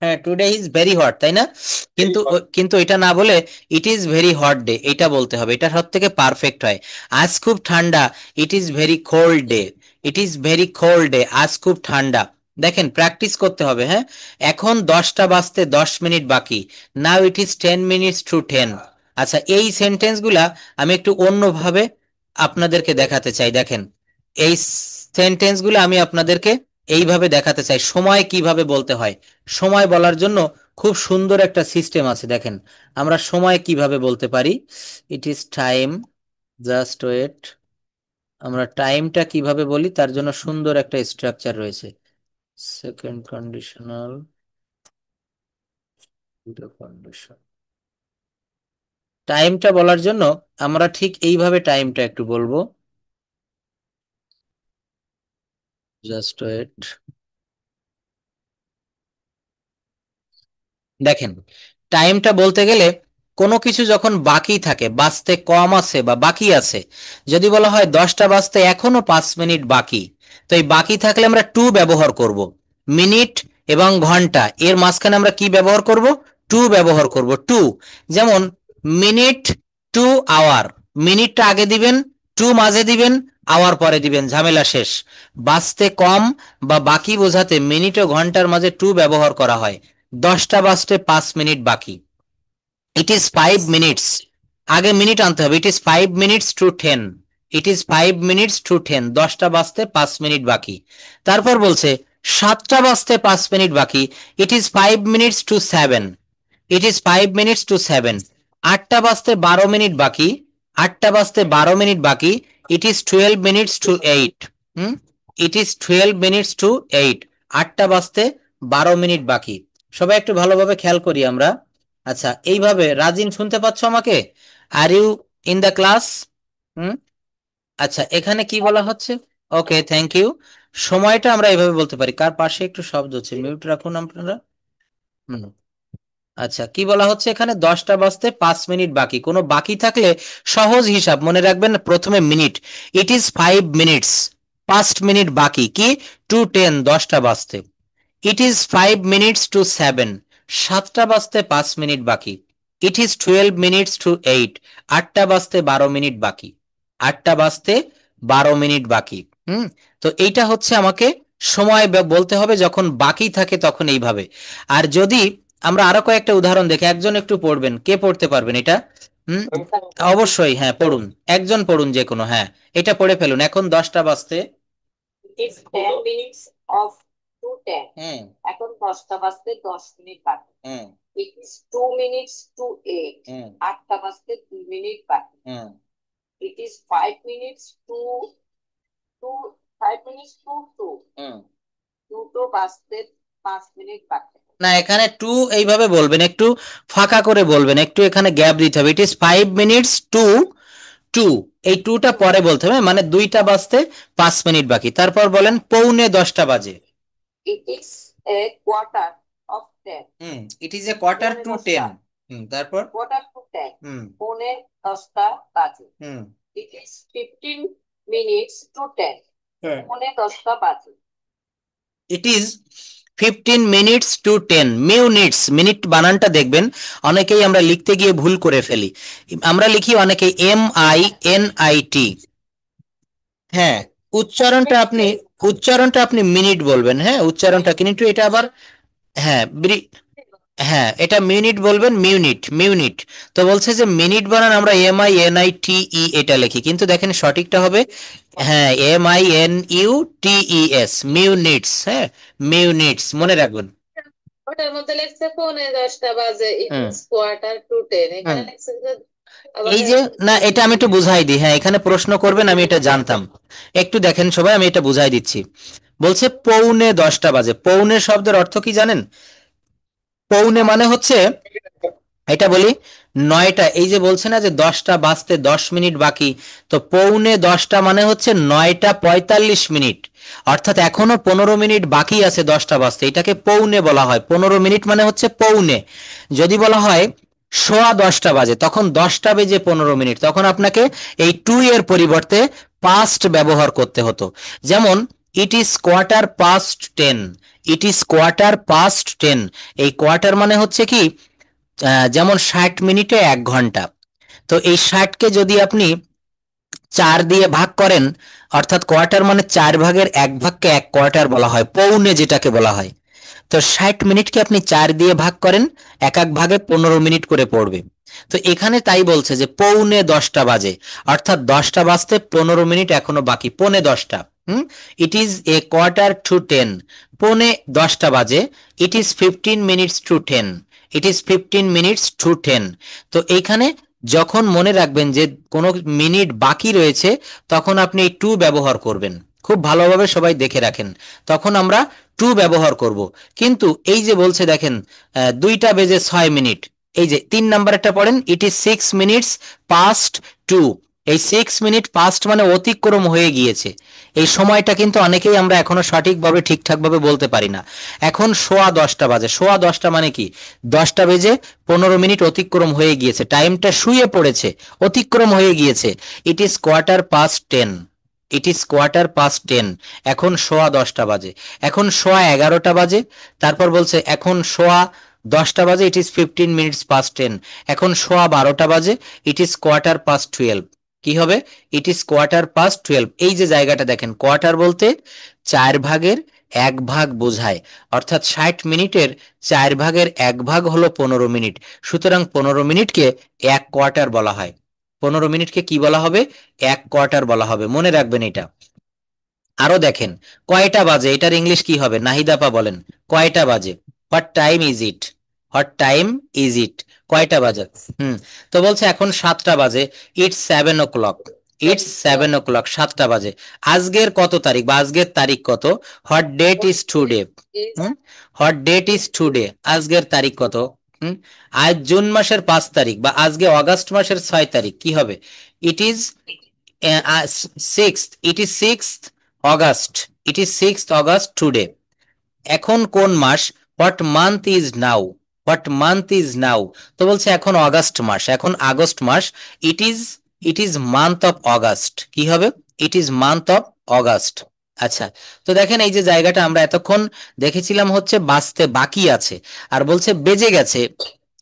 হ্যাঁ টুডে ইজ ভেরি হট, তাই না, কিন্তু কিন্তু এটা না বলে it is very hot day এটা বলতে হবে, এটা সব থেকে পারফেক্ট হয়। আজ খুব ঠান্ডা, it is very cold day, it is very cold day, আজ খুব ঠান্ডা। দেখেন প্র্যাকটিস করতে হবে, হ্যাঁ। এখন 10টা বাজতে 10 মিনিট বাকি, নাও ইট ইজ 10 minutes to 10। আচ্ছা এই সেন্টেন্সগুলা আমি একটু অন্যভাবে আপনাদেরকে দেখাতে চাই, দেখেন এই সেন্টেন্সগুলো আমি আপনাদেরকে এইভাবে দেখাতে চাই, সময় কিভাবে বলতে হয়। সময় বলার জন্য খুব সুন্দর একটা সিস্টেম আছে, দেখেন আমরা সময় কিভাবে বলতে পারি, it is time, just wait, আমরা টাইমটা কিভাবে বলি তার জন্য সুন্দর একটা স্ট্রাকচার রয়েছে, সেকেন্ড কন্ডিশনাল, কন্ডিশন। টাইমটা বলার জন্য আমরা ঠিক এইভাবে টাইমটা একটু বলবো, জাস্ট ওয়েট, দেখেন টাইমটা বলতে গেলে কোনো কিছু যখন বাকি থাকে, বাঁচতে কম আছে বা বাকি আছে, যদি বলা হয় 10টা বাজতে এখনো 5 মিনিট বাকি, তো এই বাকি থাকলে আমরা টু ব্যবহার করব। মিনিট এবং ঘন্টা এর মাঝখানে আমরা কি ব্যবহার করব? টু ব্যবহার করব, টু। যেমন মিনিট টু আওয়ার, মিনিটটা আগে দিবেন, টু মাঝে দিবেন, আওয়ার পরে দিবেন, ঝামেলা শেষ। বাঁচতে কম বা বাকি বোঝাতে মিনিট ও ঘন্টার মাঝে টু ব্যবহার করা হয়। 10টা বাজতে 5 মিনিট বাকি, ইট ইজ 5 মিনিটস, আগে মিনিট আনতে হবে, it is 5 minutes to 10, it is 5 minutes to 10, 10টা বাজতে 5 মিনিট বাকি। তারপর বলছে 7টা বাজতে 5 মিনিট বাকি, it is 5 minutes to 7, it is 5 minutes to 7। 8টা বাজতে 12 মিনিট বাকি, 8টা বাজতে 12 মিনিট বাকি, it is 12 minutes to 8। Hmm, it is 12 minutes to 8, 8টা বাজতে 12 মিনিট বাকি। সবাই একটু ভালোভাবে খেয়াল করি আমরা। আচ্ছা, এইভাবে রাজিন শুনতে পাচ্ছ আমাকে? Are you in the class? Hmm, আচ্ছা, এখানে কি বলা হচ্ছে? Okay, thank you. সময়টা আমরা এইভাবে বলতে পারি, কার পাশে একটু শব্দ হচ্ছে মিউট রাখুন আপনারা। হুম, আচ্ছা, কি বলা হচ্ছে এখানে? 10টা বাজতে 5 মিনিট বাকি। কোনো বাকি থাকলে সহজ হিসাব মনে রাখবেন, প্রথমে minute, it is 5 minutes, 5 minute বাকি কি, টু 10, 10টা বাজতে। ইট ইজ 5 মিনিটস টু 7, 7টা বাজতে 5 মিনিট বাকি। ইট ইজ 12 মিনিটস টু 8, 8টা বাজতে 12 মিনিট বাকি, 8টা বাজতে 12 মিনিট বাকি। হুম, তো এইটা হচ্ছে আমাকে সময় বলতে হবে যখন বাকি থাকে তখন এইভাবে। আর যদি আমরা আরো কয়েকটা উদাহরণ দেখি, একজন একটু পড়বেন, কে পড়তে পারবেন এটা? হুম, অবশ্যই, হ্যাঁ পড়ুন, একজন পড়ুন যে কোনো, হ্যাঁ এটা পড়ে ফেলুন। এখন 10টা বাজতে, It's 10 minutes of 2:10. হুম এখন 10টা বাজতে 10 মিনিট বাকি। হুম It is 2 minutes to 8. হুম 8টা বাজতে 2 মিনিট বাকি। হুম It is 5 minutes to 2, 5 minutes to 2. হুম 2টো বাজতে 5 মিনিট বাকি। না, এখানে টু এইভাবে বলবেন, একটু ফাঁকা করে বলবেন, একটু এখানে গ্যাপ দিতে হবে। ইট ইজ 5 মিনিটস টু 2, এই টুটা পরে বলতে হবে, মানে 2টা বাজতে 5 মিনিট বাকি। তারপর বলেন পৌনে 10টা বাজে। It is a quarter of 10. It is a quarter পৌনে টু 10। 10টা, তারপর quarter to 10. হুম পৌনে 10টা বাজে। হুম It is 15 minutes to 10. হ্যাঁ, পৌনে 10টা বাজে। It is 15 minutes to 10 minutes, minute বানানটা দেখবেন অনেকেই আমরা লিখতে গিয়ে ভুল করে ফেলি, আমরা লিখি অনেকে MINIT। হ্যাঁ, উচ্চারণটা আপনি, উচ্চারণটা আপনি মিনিট বলবেন, হ্যাঁ উচ্চারণটা কিন্তু এটা আবার, হ্যাঁ হ্যাঁ এটা মিনিট বলবেন, মিউনিট, মিউনিট। তো বলছে যে মিনিট বানান আমরা MINITE এটা লিখি, কিন্তু দেখেন সঠিকটা হবে, হ্যাঁ MINUTES, মিউনিটস, হ্যাঁ মিউনিটস মনে রাখবেন। ওটার মধ্যে লেখছে পৌনে 10টা বাজে, ইট হুম ইজ কোয়ার্টার টু 10। এখানে হুম লেখছে যে আবার এই যে, না এটা আমি একটু বুঝাই দিই, হ্যাঁ এখানে প্রশ্ন করবেন, আমি এটা জানতাম। একটু দেখেন সবাই, আমি এটা বুঝাই দিচ্ছি। বলছে পৌনে 10টা বাজে, পৌনে শব্দের অর্থ কি জানেন? পৌনে মানে হচ্ছে, এটা বলি, 9টা, এই যে বলছে না যে 10টা বাজতে 10 মিনিট বাকি, তো পৌনে 10টা মানে হচ্ছে 9টা 45 মিনিট, অর্থাৎ এখনো 15 মিনিট বাকি আছে 10টা বাজতে, এটাকে পৌনে বলা হয়। 15 মিনিট মানে হচ্ছে পৌনে। যদি বলা হয় সোয়া 10টা বাজে, তখন 10টা বেজে 15 মিনিট, তখন আপনাকে এই টু এর পরিবর্তে পাস্ট ব্যবহার করতে হতো। যেমন it is quarter past 10, it is quarter past 10, এই কোয়ার্টার মানে হচ্ছে কি, যেমন 60 মিনিটে 1 ঘন্টা। তো এই 60কে যদি আপনি 4 দিয়ে ভাগ করেন, অর্থাৎ কোয়ার্টার মানে 4 ভাগের 1 ভাগকে 1 কোয়ার্টার বলা হয়, পৌনে যেটাকে বলা হয়। তো 60 মিনিটকে আপনি 4 দিয়ে ভাগ করেন, এক এক ভাগে 15 মিনিট করে পড়বে। তো এখানে তাই বলছে যে পৌনে 10টা বাজে, অর্থাৎ 10টা বাজতে 15 মিনিট এখনো বাকি, পৌনে 10টা। It is a quarter to 10, পৌনে 10টা বাজে। It is 15 minutes to 10, it is 15 minutes to 10। তো এইখানে যখন মনে রাখবেন যে কোনো মিনিট বাকি রয়েছে, তখন আপনি এই টু ব্যবহার করবেন। খুব ভালোভাবে সবাই দেখে রাখেন, তখন আমরা টু ব্যবহার করব। কিন্তু এই যে বলছে দেখেন 2টা বেজে 6 মিনিট, এই যে 3 নাম্বারটা পড়েন, ইট ইজ 6 মিনিটস পাস্ট 2, এই 6 মিনিট পাস্ট মানে অতিক্রম হয়ে গিয়েছে। এই সময়টা কিন্তু অনেকেই আমরা এখনো সঠিকভাবে ঠিকঠাকভাবে বলতে পারি না। এখন সোয়া 10টা বাজে, সোয়া 10টা মানে কি, 10টা বেজে 15 মিনিট অতিক্রম হয়ে গিয়েছে, টাইমটা শুয়ে পড়েছে, অতিক্রম হয়ে গিয়েছে। It is quarter past 10। It is quarter past 10। এখন সোয়া 10টা বাজে, এখন সোয়া 11টা বাজে। তারপর বলছে এখন সোয়া 10টা বাজে, ইট ইজ 15 মিনিটস পাস্ট 10। এখন সোয়া 12টা বাজে, ইট ইজ কোয়ার্টার পাস্ট 12। কি হবে? It is quarter past 12। এই যে জায়গাটা দেখেন, কোয়ার্টার বলতে 4 ভাগের 1 ভাগ বোঝায়, অর্থাৎ 60 মিনিটের 4 ভাগের 1 ভাগ হলো 15 মিনিট। সুতরাং 15 মিনিটকে 1 কোয়ার্টার বলা হয়। 15 মিনিটকে কি বলা হবে? 1 কোয়ার্টার বলা হবে, মনে রাখবেন এটা। আরো দেখেন, কয়টা বাজে, এটার ইংলিশ কি হবে? নাহিদাপা বলেন, কয়টা বাজে? What time is it? What time is it? কয়টা বাজে? হুম। তো বলছে এখন 7টা বাজে, ইটস 7 o'clock। ইটস 7 o'clock, 7টা বাজে। আজকের কত তারিখ বা আজকের তারিখ কত? What date is today? Hmm. What date is today, আজকের তারিখ কত? হুম। আজ জুন মাসের 5 তারিখ বা আজকে অগাস্ট মাসের 6 তারিখ, কি হবে? It is 6th, it is 6th August, it is 6th August today. এখন কোন মাস? What month is now? What month is now? তো বলছে এখন অগাস্ট মাস, এখন আগস্ট মাস। It is, it is month of August. কি হবে? It is month of August. আচ্ছা, তো দেখেন এই যে জায়গাটা আমরা এতক্ষণ দেখেছিলাম হচ্ছে বাঁচতে বাকি আছে, আর বলছে বেজে গেছে,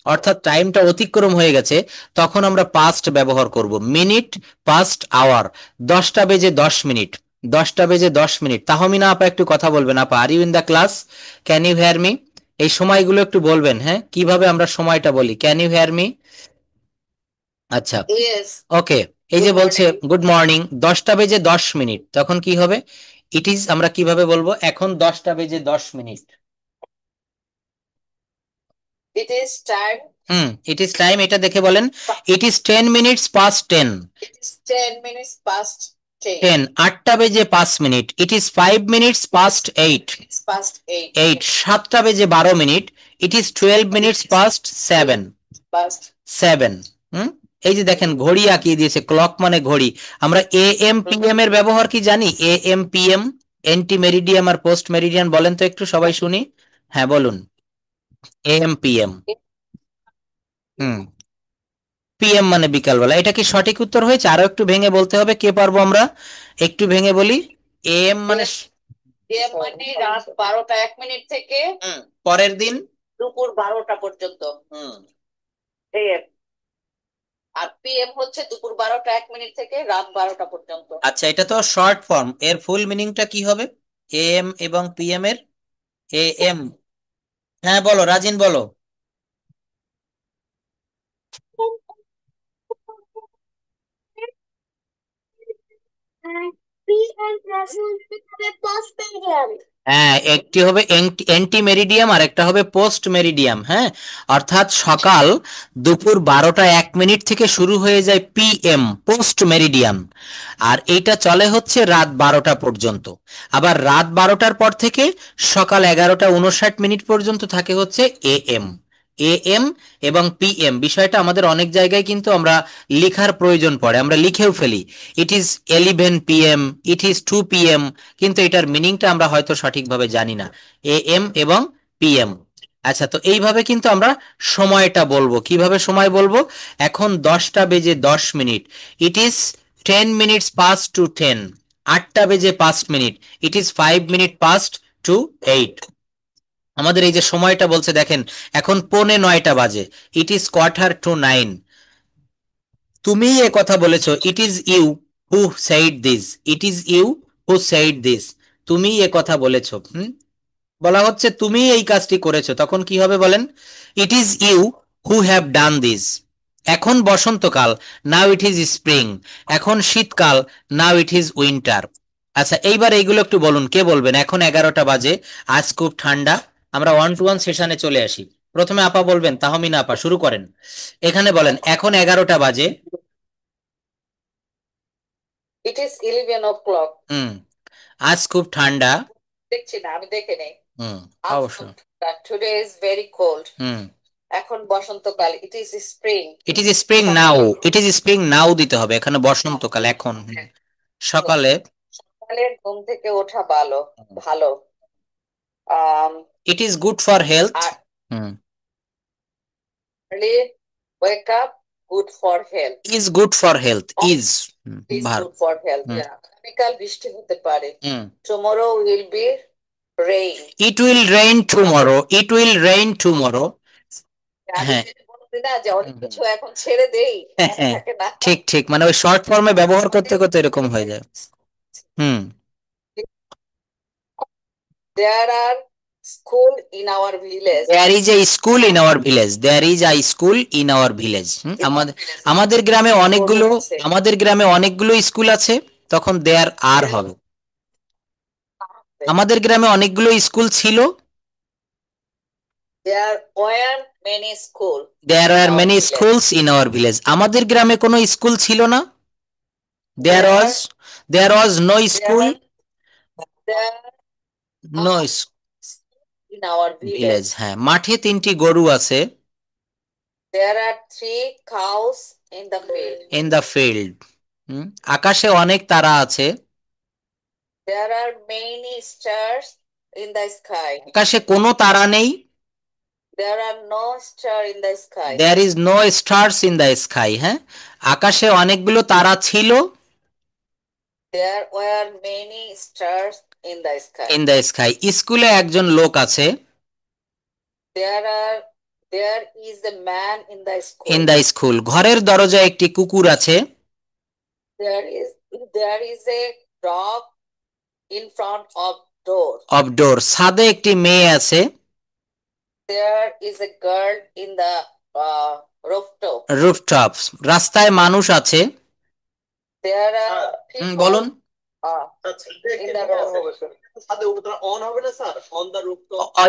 অর্থাৎ টাইমটা অতিক্রম হয়ে গেছে, তখন আমরা পাস্ট ব্যবহার করব। মিনিট পাস্ট আওয়ার, 10টা বেজে 10 মিনিট। 10টা বেজে 10 মিনিট। তাহমিনা আপা একটু কথা বলবেন। আপা, are you in the class? Can you hear me? এই সময়গুলো একটু বলবেন, হ্যাঁ, কিভাবে আমরা সময়টা বলি। Can you hear me? আচ্ছা, Yes. ওকে। এই যে Good বলছে morning. গুড মর্নিং, 10টা বেজে 10 মিনিট, তখন কি হবে? ইট ইজ আমরা কিভাবে বলবো? এখন 10টা বেজে 10 minute. It is time. It is time, এটা দেখে বলেন। It is 10 minutes past 10। It is 10 minutes past 10. 10, 8টা বেজে 5 minute, it is 5 minutes past 8। It's past 8. 8, 7টা বেজে 12 minute, it is 12 minutes past 7। Past 7। হুম। এই যে দেখেন ঘড়ি আঁকিয়ে দিয়েছে, ক্লক মানে ঘড়ি। আমরা এ এম পি এম এর ব্যবহার কি জানি? A M P M, ante meridiem আর পোস্ট মেরিডিয়ান, বলেন তো একটু সবাই শুনি। হ্যাঁ বলুন, এ এম পি এম। হুম। পিএম মানে বিকালবেলা, এটা কি সঠিক উত্তর হয়েছে? আরো একটু ভেঙে বলতে হবে, কে পারবো আমরা? একটু ভেঙে বলি। এম মানে AM মানে রাত 12টা 1 মিনিট থেকে পরের দিন দুপুর 12টা পর্যন্ত। হুম। AM। আর PM হচ্ছে দুপুর 12টা 1 মিনিট থেকে রাত 12টা পর্যন্ত। আচ্ছা, এটা তো শর্ট ফর্ম, এর ফুল মিনিংটা কি হবে? এম এবং পিএম এর। এ এম, হ্যাঁ বলো রাজিন, বলো। হ্যাঁ, একটি হবে অ্যান্টি মেরিডিয়াম আর একটা হবে পোস্ট মেরিডিয়াম। হ্যাঁ, অর্থাৎ সকাল দুপুর 12টা 1 মিনিট থেকে শুরু হয়ে যায় পিএম, পোস্ট মেরিডিয়াম, আর এইটা চলে হচ্ছে রাত 12টা পর্যন্ত। আবার রাত 12টার পর থেকে সকাল 11টা 59 মিনিট পর্যন্ত থাকে হচ্ছে এএম। এএম এবং পিএম বিষয়টা আমাদের অনেক জায়গায় কিন্তু আমরা লেখার প্রয়োজন পড়ে, আমরা লিখেও ফেলি। It is 11 PM, it is 2 PM, কিন্তু এটার মিনিংটা আমরা হয়তো সঠিকভাবে জানি না, এএম এবং পিএম। আচ্ছা, তো এইভাবে কিন্তু আমরা সময়টা বলবো। কিভাবে সময় বলবো? এখন 10টা বেজে 10 minute, it is 10 minutes past 10। 8টা বেজে 5 minute, it is 5 minute past 8। আমাদের এই যে সময়টা বলছে দেখেন, এখন 8:45 বাজে, ইট ইজ কোয়ার্টার টু 9। তুমি এ কথা বলেছো, it is you who said this. It is you who said this, তুমি এ কথা বলেছো। বলা হচ্ছে তুমি এই কাজটি করেছো, তখন কি হবে বলেন? It is you who have done this. এখন বসন্তকাল, নাও ইট ইজ স্প্রিং। এখন শীতকাল, নাও ইট ইজ উইন্টার। আচ্ছা, এইবার এইগুলো একটু বলুন, কে বলবেন? এখন 11টা বাজে, আজ খুব ঠান্ডা। আমরা 1 to 1 সেশনে চলে আসি। প্রথমে আপা বলবেন, তাহমিনা আপা শুরু করেন। এখানে বলেন এখন 11টা বাজে। It is 11 o'clock. হুম। আজ খুব ঠান্ডা। দেখছি না, আমি দেখে নেই। হুম। আজ অবশ্যই। Today is very cold. হুম। এখন বসন্তকাল, it is spring. It is spring now, it is spring now দিতে হবে, এখানে বসন্তকাল এখন। সকালে সকালে ঘুম থেকে ওঠা ভালো, ভালো। Um it is good for health. আর hmm, early wake up, good for health, is good for health, is is ভার। good for health, hmm yeah. আগামীকাল বৃষ্টি হতে পারে, হুম। tomorrow will be rain। It will rain tomorrow, it will rain tomorrow. আমি হ্যাঁ যদি বলছি না যে অনেক কিছু এখন ছেড়ে দেই, মনে হ্যাঁ, থাকে না। ঠিক ঠিক, মানে ওই শর্ট ফর্মে ব্যবহার করতে করতে এরকম হয়ে যায়। হুম। There are school in our village, there is a school in our village, there is a school in our village. আমাদের আমাদের গ্রামে স্কুল অনেকগুলো, আছে। আমাদের গ্রামে অনেকগুলো স্কুল আছে, তখন দেয়ার আর হবে। আমাদের গ্রামে অনেকগুলো স্কুল ছিল, There were many school there in are our many village, schools in our village. আমাদের গ্রামে কোনো স্কুল ছিল না, there was, there there was no school, there there no are in our village. village, হ্যাঁ, মাঠে 3টি গরু আছে, there are 3 cows in the field, in the field. আকাশে অনেক তারা আছে, there are many stars in the sky, আকাশে কোনো তারা নেই, there are no star in the sky, there is no stars in the sky. হ্যাঁ, আকাশে অনেকগুলো তারা ছিল, there were many stars in the sky, in the sky. স্কুলে একজন লোক আছে, there are there is a man in the in school, the school. ঘরের দরজায় একটি কুকুর আছে, there is there is a dog in front of door, of ডোর। ছাদে একটি মেয়ে আছে, there is a girl in the rooftop, rooftop. রাস্তায় মানুষ আছে। there are people বলুন। in the road,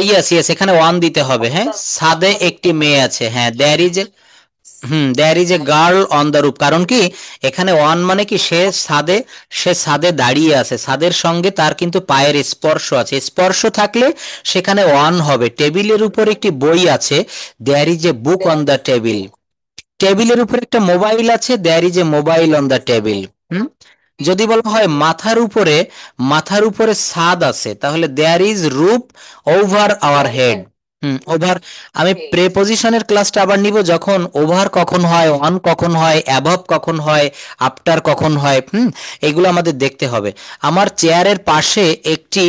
yes yes, এখানে ওয়ান দিতে হবে। হ্যাঁ, ছাদে একটি মেয়ে আছে। হ্যাঁ, there is a, there is a girl on the roof. কারণ কি, এখানে ওয়ান মানে কি, সে ছাদে, সে ছাদে দাঁড়িয়ে আছে, ছাদের সঙ্গে তার কিন্তু পায়ের স্পর্শ আছে, স্পর্শ থাকলে সেখানে ওয়ান হবে। টেবিলের উপর একটি বই আছে, there is a book on the table. টেবিলের উপর একটা মোবাইল আছে, there is a mobile on the table. যদি বলা হয় মাথার উপরে, মাথার উপরে ছাদ আছে, তাহলে there is roof over our there is head. Over. আমি okay, প্রেপোজিশনের ক্লাসটা আবার নিব, যখন ওভার কখন হয়, অন কখন হয়, অ্যাবভ কখন হয়, আফটার কখন হয়। এগুলো আমাদের দেখতে হবে। আমার চেয়ারের পাশে একটি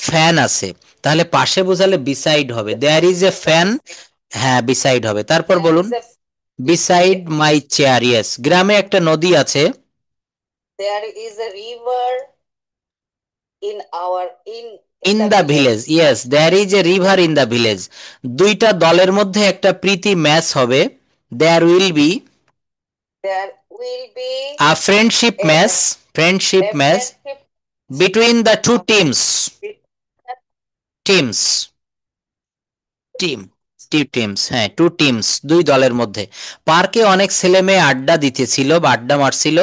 ফ্যান আছে, তাহলে পাশে বোঝালে বিসাইড হবে, দেয়ার ইজ এ ফ্যান। হ্যাঁ, বিসাইড হবে। তারপর there বলুন, is a beside my chair. Yes, গ্রামে একটা নদী আছে, there is a river in our in in the the village. village, yes, there is a river in the village. দুইটা দলের মধ্যে একটা প্রীতি ম্যাচ হবে, there will be there will be a friendship match, friendship a match friendship between the two teams, between teams, team, teams. হ্যাঁ, two teams, দুই দলের মধ্যে। পার্কে অনেক ছেলে মেয়ে আড্ডা দিতেছিল বা আড্ডা মারছিল,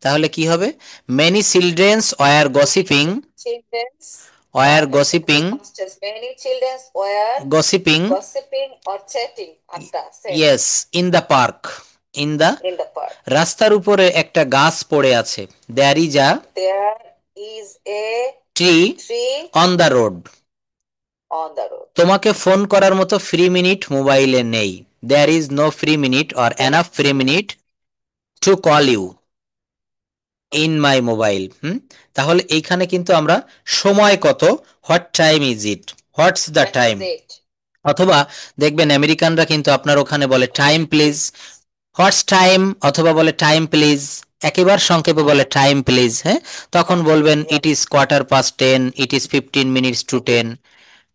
তাহলে কি হবে, many children's war gossiping, children's war gossiping, many children were gossiping. gossiping or chatting at the same yes, in the park, in the. in the park, রাস্তার উপরে একটা গাছ পড়ে আছে, there is a there is a tree tree on the road. on the road, তোমাকে phone করার মতো free minute মোবাইলে নেই, there is no free minute or enough free minute two call you in my mobile. তাহলে এইখানে কিন্তু আমরা সময় কত, what time is it, what's the what time. is it, অথবা দেখবেন আমেরিকানরা কিন্তু আপনার ওখানে বলে টাইম প্লিজ, হোয়াটস টাইম, অথবা বলে টাইম প্লিজ, একেবারে সংক্ষেপে বলে টাইম প্লিজ। হ্যাঁ, তখন বলবেন it is quarter past 10, it is 15 minutes to 10।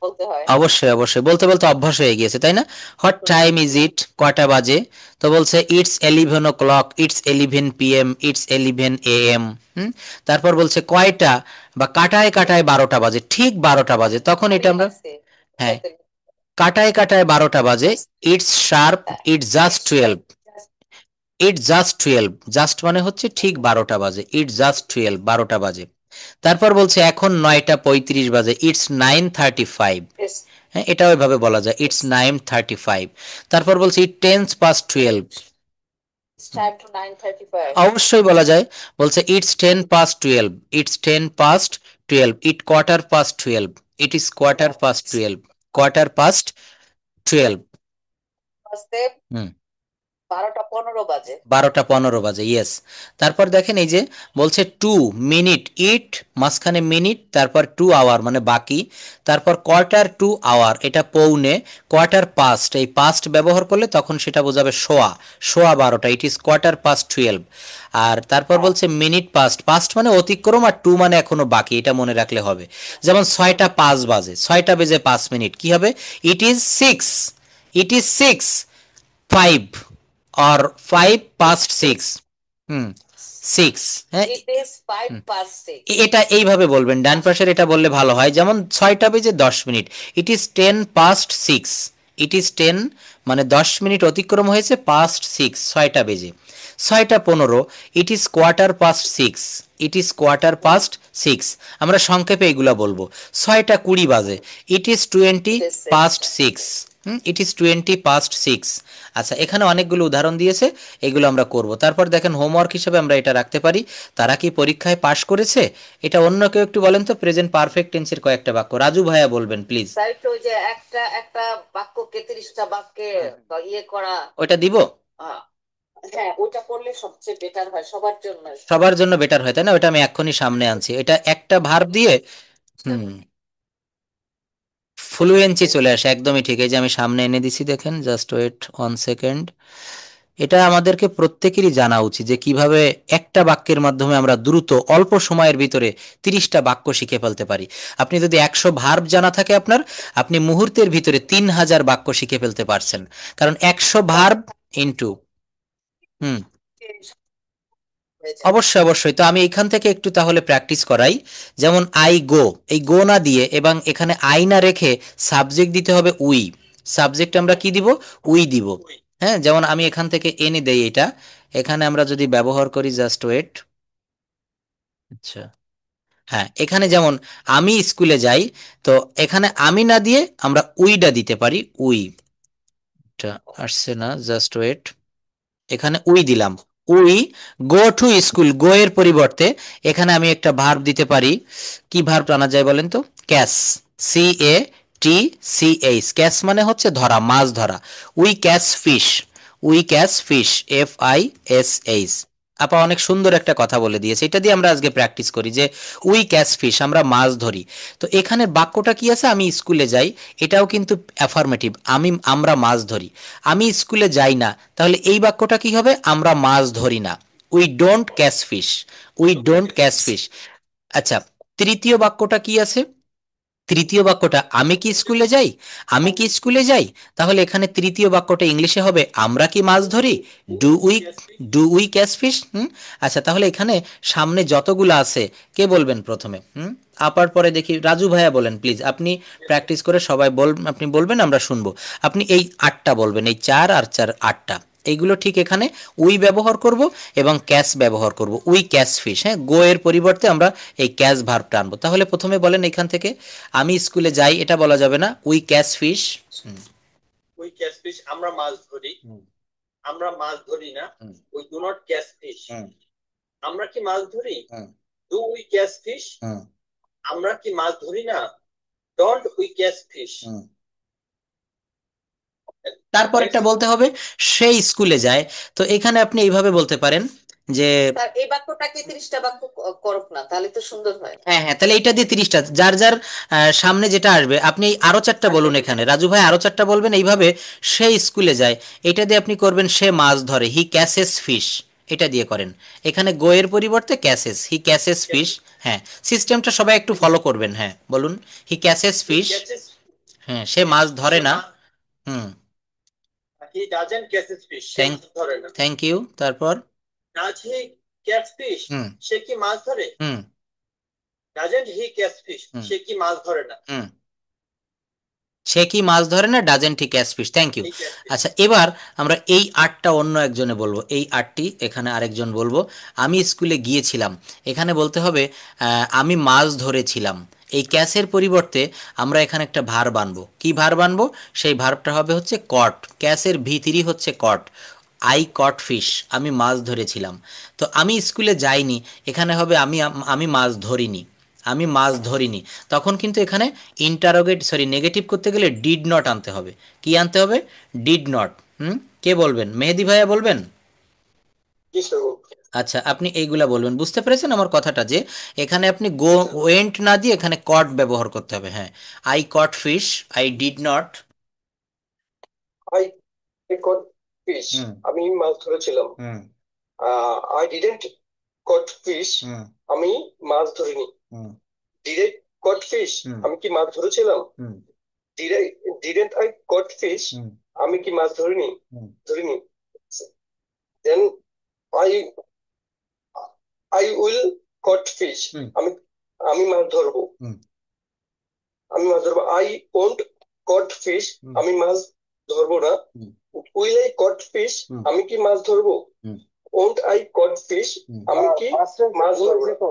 বলতে হয়, অবশ্যই অবশ্যই, বলতে বলতে অভ্যাস হয়ে গিয়েছে, তাই না? হোয়াট টাইম ইজ ইট, কয়টা বাজে? তো বলছে it's 11 o'clock, it's 11 p.m., it's 11 a.m. তারপর বলছে কয়টা, বা কাটায় কাটায় 12টা বাজে, ঠিক 12টা বাজে, তখন এটা আমরা, হ্যাঁ, কাটায় কাটায় 12টা বাজে, it's sharp, it's just 12, it's just 12, just মানে হচ্ছে ঠিক 12টা বাজে, ইটস জাস্ট 12, 12টা বাজে। তারপর বলছে এখন 9:35 বাজে, ইটস 9:35। ইয়েস। হ্যাঁ, এটাও এভাবে বলা যায়, ইটস 9:35। তারপর বলছে it tens past twelve. It's time to 9:35। অবশ্যই বলা যায়, বলছে it's 10 past 12, it's 10 past 12, it quarter past 12, it is quarter past 12, quarter past 12। আস্তে হুম, 12:15 বাজে। 12:15 বাজে, ইয়েস। তারপর দেখেন এই যে বলছে 2 মিনিট, ইট মাঝখানে মিনিট, তারপর 2 আওয়ার মানে বাকি, তারপর quarter to hour এটা পৌনে, quarter past এই পাস্ট ব্যবহার করলে তখন সেটা বোঝাবে সোয়া, সোয়া 12টা, ইট ইজ quarter past 12। আর তারপর হ্যাঁ। বলছে মিনিট পাস্ট, পাস্ট মানে অতিক্রম, আর টু মানে এখনো বাকি, এটা মনে রাখলে হবে। যেমন হুম। 6টা 5 বাজে, 6টা বেজে 5 মিনিট, কি হবে? It is 6, it is 6:05, or 5 past 6। হুম, 6, হ্যাঁ। It is 5 past 6। এটা এইভাবে বলবেন, ডান পাশের এটা বললে ভালো হয়। যেমন 6টা বেজে 10 minute, it is 10 past 6, it is 10 মানে 10 মিনিট অতিক্রম হয়েছে, past 6 6টা বেজে। 6টা 15, ইট is quarter past 6, it is quarter past 6। আমরা সংক্ষেপে এগুলা বলবো। 6টা 20 বাজে, it is twenty it is past 6। Six it is 20 past 6। আচ্ছা, এখানে অনেকগুলো উদাহরণ দিয়েছে, এগুলো আমরা করব। তারপর দেখেন হোমওয়ার্ক হিসেবে আমরা এটা রাখতে পারি, তারা কি পরীক্ষায় পাশ করেছে? এটা অন্য কেউ একটু বলেন তো, প্রেজেন্ট পারফেক্ট টেন্সের কয়েকটা বাক্য, রাজু ভাইয়া বলবেন প্লিজ। স্যার একটু ওই যে একটা একটা বাক্যকে 30টা বাক্যে ইয়ে করা। ওইটা দিব? আহ, হ্যাঁ, ওটা করলে সবচেয়ে বেটার হয় সবার জন্য। সবার জন্য বেটার হয়, তাই না? ওটা আমি এক্ষুনি সামনে আনছি, এটা একটা ভার্ব দিয়ে। হুম, ফ্লুয়েন্সি চলে আসে, একদমই ঠিক। এই যে আমি সামনে এনে দিছি, দেখেন, জাস্ট ওয়েট 1 সেকেন্ড। এটা আমাদেরকে প্রত্যেকেরই জানা উচিত যে কিভাবে একটা বাক্যের মাধ্যমে আমরা দ্রুত অল্প সময়ের ভিতরে 30টা বাক্য শিখে ফেলতে পারি। আপনি যদি 100 ভার্ব জানা থাকে আপনার, আপনি মুহূর্তের ভিতরে 3000 বাক্য শিখে ফেলতে পারছেন, কারণ 100 ভার্ব ইন্টু। হুম, হয়ে যায়। অবশ্যই অবশ্যই। তো আমি এখান থেকে একটু তাহলে প্র্যাকটিস করাই। যেমন আই গো, এই গো না দিয়ে এবং এখানে আই না রেখে সাবজেক্ট দিতে হবে উই। সাবজেক্ট আমরা কি দিব? উই দিব। হ্যাঁ, যেমন আমি এখান থেকে এনে দেই এটা, এখানে আমরা যদি ব্যবহার করি, জাস্ট ওয়েট। আচ্ছা, হ্যাঁ, এখানে যেমন আমি স্কুলে যাই, তো এখানে আমি না দিয়ে আমরা উইটা দিতে পারি, উই। এটা আসছে না, জাস্ট ওয়েট। এখানে উই দিলাম, উই গো টু স্কুল, গো এর পরিবর্তে এখানে আমি একটা ভার্ব দিতে পারি। কি ভার্ব আনা যায় বলেন তো? ক্যাচ, CATCH, ক্যাচ মানে হচ্ছে ধরা, মাছ ধরা। We catch fish, we catch fish, FISH। আপা অনেক সুন্দর একটা কথা বলে দিয়েছে, এটা দিয়ে আমরা আজকে প্র্যাকটিস করি যে উই ক্যাচ ফিশ, আমরা মাছ ধরি। তো এখানে বাক্যটা কি আছে? আমি স্কুলে যাই, এটাও কিন্তু অ্যাফার্মেটিভ, আমরা মাছ ধরি। আমি স্কুলে যাই না, তাহলে এই বাক্যটা কি হবে? আমরা মাছ ধরি না, we don't catch fish, we don't catch fish. আচ্ছা, তৃতীয় বাক্যটা কি আছে? তৃতীয় বাক্যটা আমি কি স্কুলে যাই, আমি কি স্কুলে যাই, তাহলে এখানে তৃতীয় বাক্যটা ইংলিশে হবে আমরা কি মাছ ধরি, do we, do we catch fish. আচ্ছা, তাহলে এখানে সামনে যতগুলো আছে, কে বলবেন প্রথমে? আপার পরে দেখি রাজু ভাইয়া বলেন প্লিজ, আপনি প্র্যাকটিস করে সবাই আপনি বলবেন, আমরা শুনবো। আপনি এই 8টা বলবেন, এই 4 আর 4 8টা, এইগুলো ঠিক এখানে উই ব্যবহার করব এবং ক্যাচ ব্যবহার করব, উই ক্যাচ ফিশ। হ্যাঁ, গো এর পরিবর্তে আমরা এই ক্যাচ ভার্বটা আনবো। তাহলে প্রথমে বলেন এখান থেকে, আমি স্কুলে যাই এটা বলা যাবে না, we catch fish. We catch fish আমরা মাছ ধরি। আমরা মাছ ধরি না। We do not catch fish. আমরা কি মাছ ধরি? Do we catch fish? আমরা কি মাছ ধরি না? Don't we catch fish. তারপর একটা বলতে হবে সে স্কুলে যায়। তো এখানে আপনি এইভাবে বলতে পারেন যে, স্যার এই বাক্যটাকে 30টা বাক্য করুক না, তাহলে তো সুন্দর হয়। হ্যাঁ হ্যাঁ, তাহলে এইটা দিয়ে 30টা, যার যার সামনে যেটা আসবে, আপনি আরো 4টা বলুন এখানে, রাজু ভাই আরো 4টা বলবেন এইভাবে। সে স্কুলে যায়, এটা দিয়ে আপনি করবেন সে মাছ ধরে, হি ক্যাচেস ফিশ, এটা দিয়ে করেন। এখানে গো এর পরিবর্তে ক্যাচেস, হি ক্যাচেস ফিশ। হ্যাঁ, সিস্টেমটা সবাই একটু ফলো করবেন। হ্যাঁ বলুন, হি ক্যাচেস ফিশ। হ্যাঁ, সে মাছ ধরে না। Hmm, he doesn't catch fish, সে থ্যাংক মাছ ধরে না। Thank you. তারপর does he catch fish, hmm সে কি মাছ ধরে? Hmm doesn't he catch fish, hmm সে কি মাছ ধরে না। হুম সে কি মাছ ধরে না, doesn't he catch fish. Thank you. এই ক্যাচ ফিশ। আচ্ছা, এবার আমরা এই আটটা অন্য একজনে বলবো, এই আটটি এখানে আরেকজন বলবো। আমি স্কুলে গিয়েছিলাম, এখানে বলতে হবে আমি মাছ ধরেছিলাম। এই ক্যাচের পরিবর্তে আমরা এখানে একটা ভার্ব আনবো। কি ভার্ব আনবো? সেই ভার্বটা হবে হচ্ছে কট। ক্যাচের ভিতরই হচ্ছে কট। আই কট ফিশ, আমি মাছ ধরেছিলাম। তো আমি স্কুলে যাইনি, এখানে হবে আমি মাছ ধরিনি। আমি মাছ ধরিনি। তখন কিন্তু এখানে নেগেটিভ করতে গেলে ডিড নট আনতে হবে। কি আনতে হবে? Did not. কে বলবেন? মেহেদি ভাইয়া বলবেন? আচ্ছা, আপনি এইগুলা বলবেন। বুঝতে পেরেছেন আমার কথাটা, যে এখানে আপনি গো ওয়েন্ট না দিয়ে এখানে কট ব্যবহার করতে হবে। হ্যাঁ, I caught fish, I did not. I caught fish, আমি মাছ ধরেছিলাম। আই ডিডেন্ট কট ফিশ, আমি মাছ ধরিনি। ডিডেন্ট কট ফিশ, আমি কি মাছ ধরেছিলাম? ডিডেন্ট আই কট ফিশ, আমি কি মাছ ধরিনি? ধরিনি। Then I I will caught fish, আমি আমি মাছ ধরবো। আমি মাছ ধরবো। আই ওন্ট কট ফিশ, আমি মাছ ধরবো না। উইল আই কট ফিশ, আমি কি মাছ ধরবো? ওন্ট আই কট ফিশ, আমি কি মাছ ধরবো না।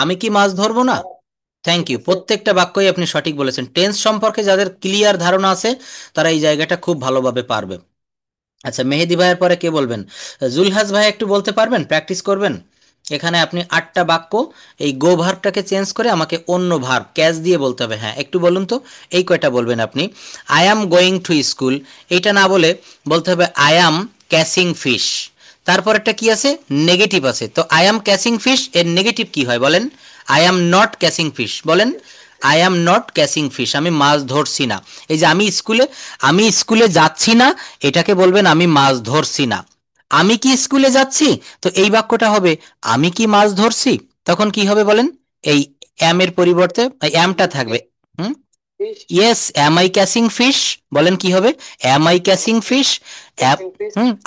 আমি কি মাছ ধরবো না। Thank you. প্রত্যেকটা বাক্যই আপনি সঠিক বলেছেন। টেন্স সম্পর্কে যাদের ক্লিয়ার ধারণা আছে তারা এই জায়গাটা খুব ভালোভাবে পারবে। আচ্ছা, মেহেদি ভাইয়ের পরে কে বলবেন? জুলহাস ভাই একটু বলতে পারবেন, প্র্যাকটিস করবেন? এখানে আপনি আটটা বাক্য এই গো ভার্বটাকে চেঞ্জ করে আমাকে অন্য ভার্ব ক্যাচ দিয়ে বলতে হবে। হ্যাঁ, একটু বলুন তো, এই কয়টা বলবেন আপনি। I am going to school, এইটা না বলে বলতে হবে আই অ্যাম ক্যাচিং ফিশ। তারপরেরটা কি আছে? নেগেটিভ আছে। তো আই অ্যাম ক্যাচিং ফিশ এর নেগেটিভ কি হয় বলেন? I am not catching fish. বলেন, I am not catching fish, আমি মাছ ধরছি না। এই যে আমি স্কুলে যাচ্ছি না, এটাকে বলবেন আমি মাছ ধরছি না। আমি কি স্কুলে যাচ্ছি? তো এই বাক্যটা হবে আমি কি মাছ ধরছি। তখন কি হবে বলেন? এই অ্যাম এর পরিবর্তে অ্যামটা থাকবে। Hmm, yes, am I catching fish. বলেন কি হবে? Am I catching fish.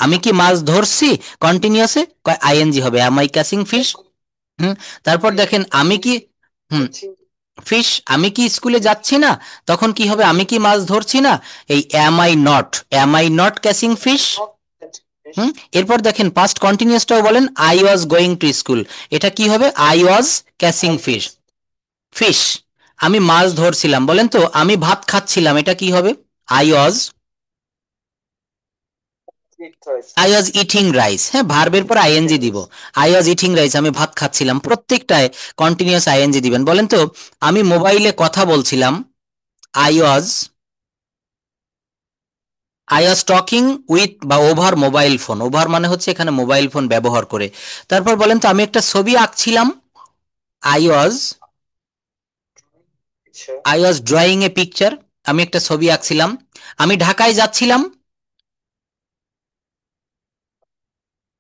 আমি কি মাছ ধরছি, কন্টিনিউয়াসে আইএনজি হবে am I catching fish. Hmm, তারপর দেখেন আমি কি, হুম, ফিশ, আমি কি স্কুলে যাচ্ছি না, তখন কি হবে? আমি কি মাছ ধরছি না, এই am I not catching fish. এরপর দেখেন পাস্ট কন্টিনিউয়াসটাও বলেন, I was going to school, এটা কি হবে? I was catching fish. Fish, আমি মাছ ধরছিলাম। বলেন তো, আমি ভাত খাচ্ছিলাম, এটা কি হবে? I was I was eating rice. হ্যাঁ, ভার্বের পর আইএনজি দিব। আই ওয়াজ ইটিং রাইস, আমি ভাত খাচ্ছিলাম। প্রত্যেকটায় কন্টিনিউয়াস আইএনজি দিবেন। বলেন তো, আমি মোবাইলে কথা বলছিলাম। I was I was talking with বা ওভার মোবাইল ফোন। ওভার মানে হচ্ছে এখানে মোবাইল ফোন ব্যবহার করে। তারপর বলেন তো, আমি একটা ছবি আঁকছিলাম। I was I was drawing a picture, আমি একটা ছবি আঁকছিলাম। আমি ঢাকায় যাচ্ছিলাম।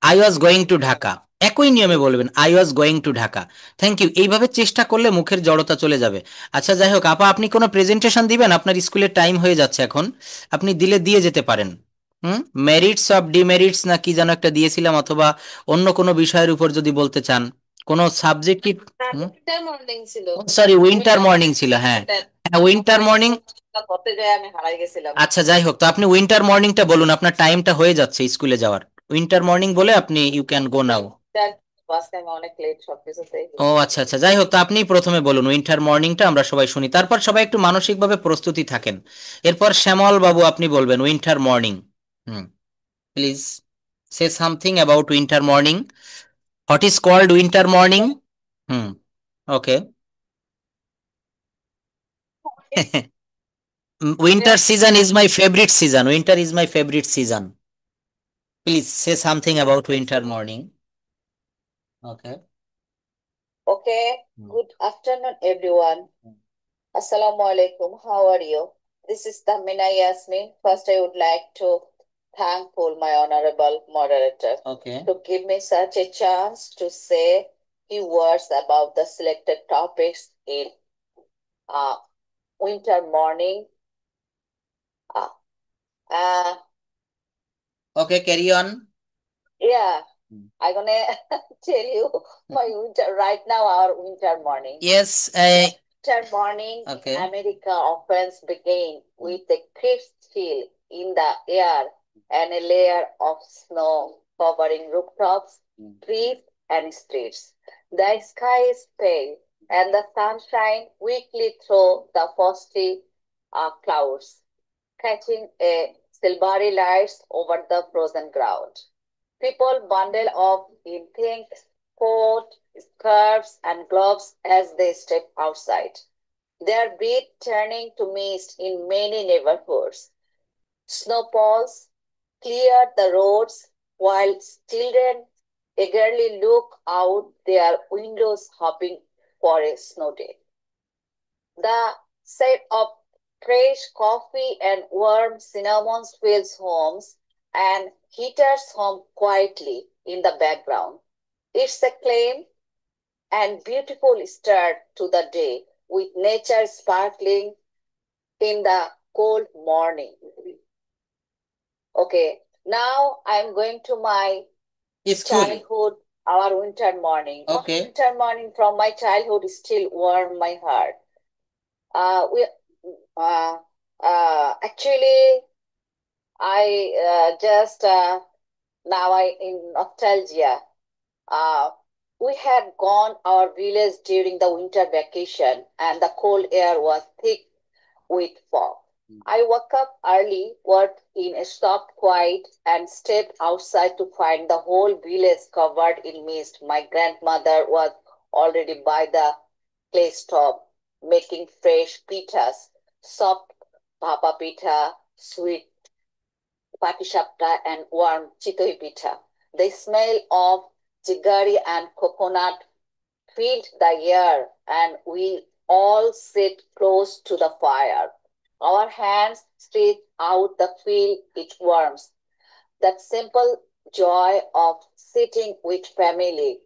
I was going to Dhaka. একই নিয়মে বলবেন I was going to Dhaka. Thank you. এইভাবে চেষ্টা করলে মুখের জড়তা চলে যাবে। আচ্ছা, যাই হোক আপা, আপনি কোনো প্রেজেন্টেশন দিবেন? আপনার স্কুলের টাইম হয়ে যাচ্ছে এখন, আপনি দিলে দিয়ে যেতে পারেন। মেরিটস অফ ডিমেরিটস না কি যেন একটা দিয়েছিলাম, অথবা অন্য কোনো বিষয়ের উপর যদি বলতে চান, কোনো সাবজেক্টিভ। উইন্টার মর্নিং ছিল। সরি, উইন্টার মর্নিং ছিল। হ্যাঁ, হ্যাঁ, উইন্টার মর্নিং। করতে যাই আমি হারাই গেছিলাম। আচ্ছা, যাই হোক, তো আপনি উইন্টার মর্নিংটা বলুন, আপনার টাইমটা হয়ে যাচ্ছে স্কুলে যাওয়ার। উইন্টার মর্নিং বলে আপনি ইউ ক্যান গো নাও। বাসে আমি অনেক লেট সবকিছুতে। ও আচ্ছা আচ্ছা, যাই হোক, তো আপনি প্রথমে বলুন উইন্টার মর্নিংটা, আমরা সবাই শুনি, তারপর সবাই একটু মানসিকভাবে প্রস্তুতি থাকেন। এরপর শ্যামল বাবু আপনি বলবেন winter morning. Hmm, please say something about winter morning. What is called winter morning? Hmm, okay. Winter season is my favourite season, winter is my favourite season. Please say something about winter morning. Okay. Okay, good afternoon, everyone. Assalamu alaikum. How are you? This is Tahmina Yasmin. First, I would like to thankful my honorable moderator Okay. to give me such a chance to say few words about the selected topics in uh, winter morning. Uh, uh, Okay, carry on. yeah, I'm gonna tell you my winter right now, our winter morning. Yes, winter morning Okay. in America often begin with a crisp chill in the air and a layer of snow covering rooftops, trees, and streets. The sky is pale, and the sunshine weakly through the frosty clouds, catching a silvery lights over the frozen ground. People bundle up in thick coat, scarves, and gloves as they step outside, their breath turning to mist in many neighborhoods. Snowfalls clear the roads while children eagerly look out their windows hoping for a snow day. The scent of fresh coffee and warm cinnamon fills homes and heaters hum quietly in the background. It's a calm and beautiful start to the day with nature sparkling in the cold morning. Okay, now I'm going to my School. childhood, our winter morning. Okay. Winter morning from my childhood still warm my heart. We actually I just now I in nostalgia. Uh, we had gone our village during the winter vacation, and the cold air was thick with fog. I woke up early, worked in a soft quiet, and stepped outside to find the whole village covered in mist. My grandmother was already by the clay stove, making fresh pitas, soft papa pita, sweet patishapta, and warm chitoi pita. The smell of jigari and coconut filled the air, and we all sat close to the fire. Our hands stretched out the feel it warms. That simple joy of sitting with family,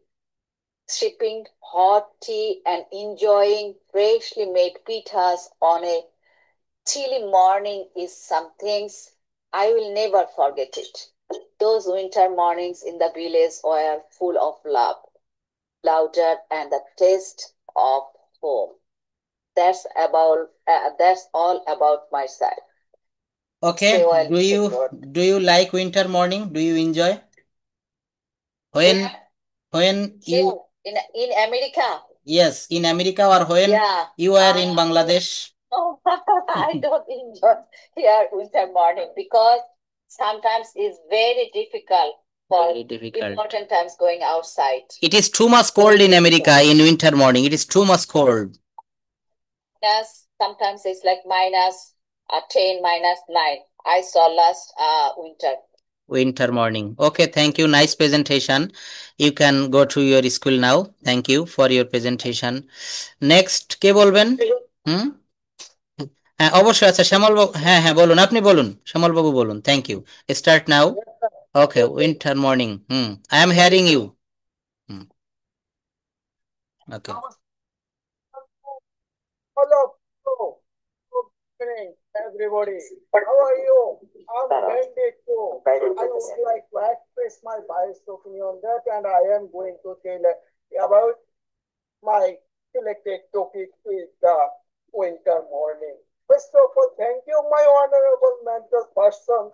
sipping hot tea and enjoying freshly made pitas on a chilly morning is some things I will never forget it. Those winter mornings in the village were full of love, laughter, and the taste of home. That's all about myself. Okay. Stay well, Do you Lord. like winter morning? Do you enjoy? When when you in America. yes, in America or when Yeah. you are in Bangladesh? No, I don't enjoy here winter morning because sometimes it's very difficult for Very difficult. important times going outside. It is too much cold in America in winter morning. It is too much cold. Yes, sometimes it's like minus 10, minus 9. I saw last winter morning. Okay, thank you. Nice presentation. You can go to your school now. Thank you for your presentation. Next কে বলবেন? হুম? হ্যাঁ অবশ্যই আচ্ছা শ্যামল বাবু হ্যাঁ হ্যাঁ বলুন আপনি বলুন শ্যামল বাবু বলুন thank you start now okay winter morning I am hearing you okay Hello, good evening, everybody. How are you? I'm Benedict too. I would like to express my biased opinion on that, and I am going to tell about my selected topic is the winter morning. First of all, thank you, my honorable mentor person,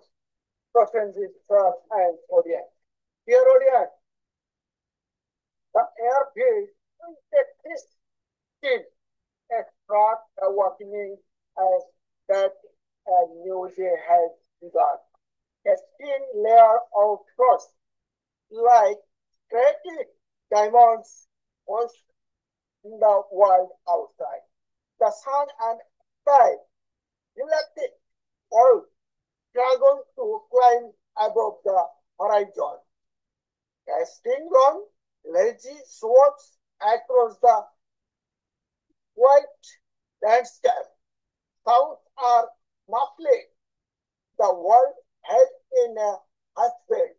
Professor Sir and audience. Dear audience, the air feels this kid extract awakening as that a new day has begun. A thin layer of frost, like scratchy diamonds, was in the world outside. The sun and sky reflected all struggle to climb above the horizon. Casting on lazy swords across the white landscape. Sounds are muffling. The world has in a husband.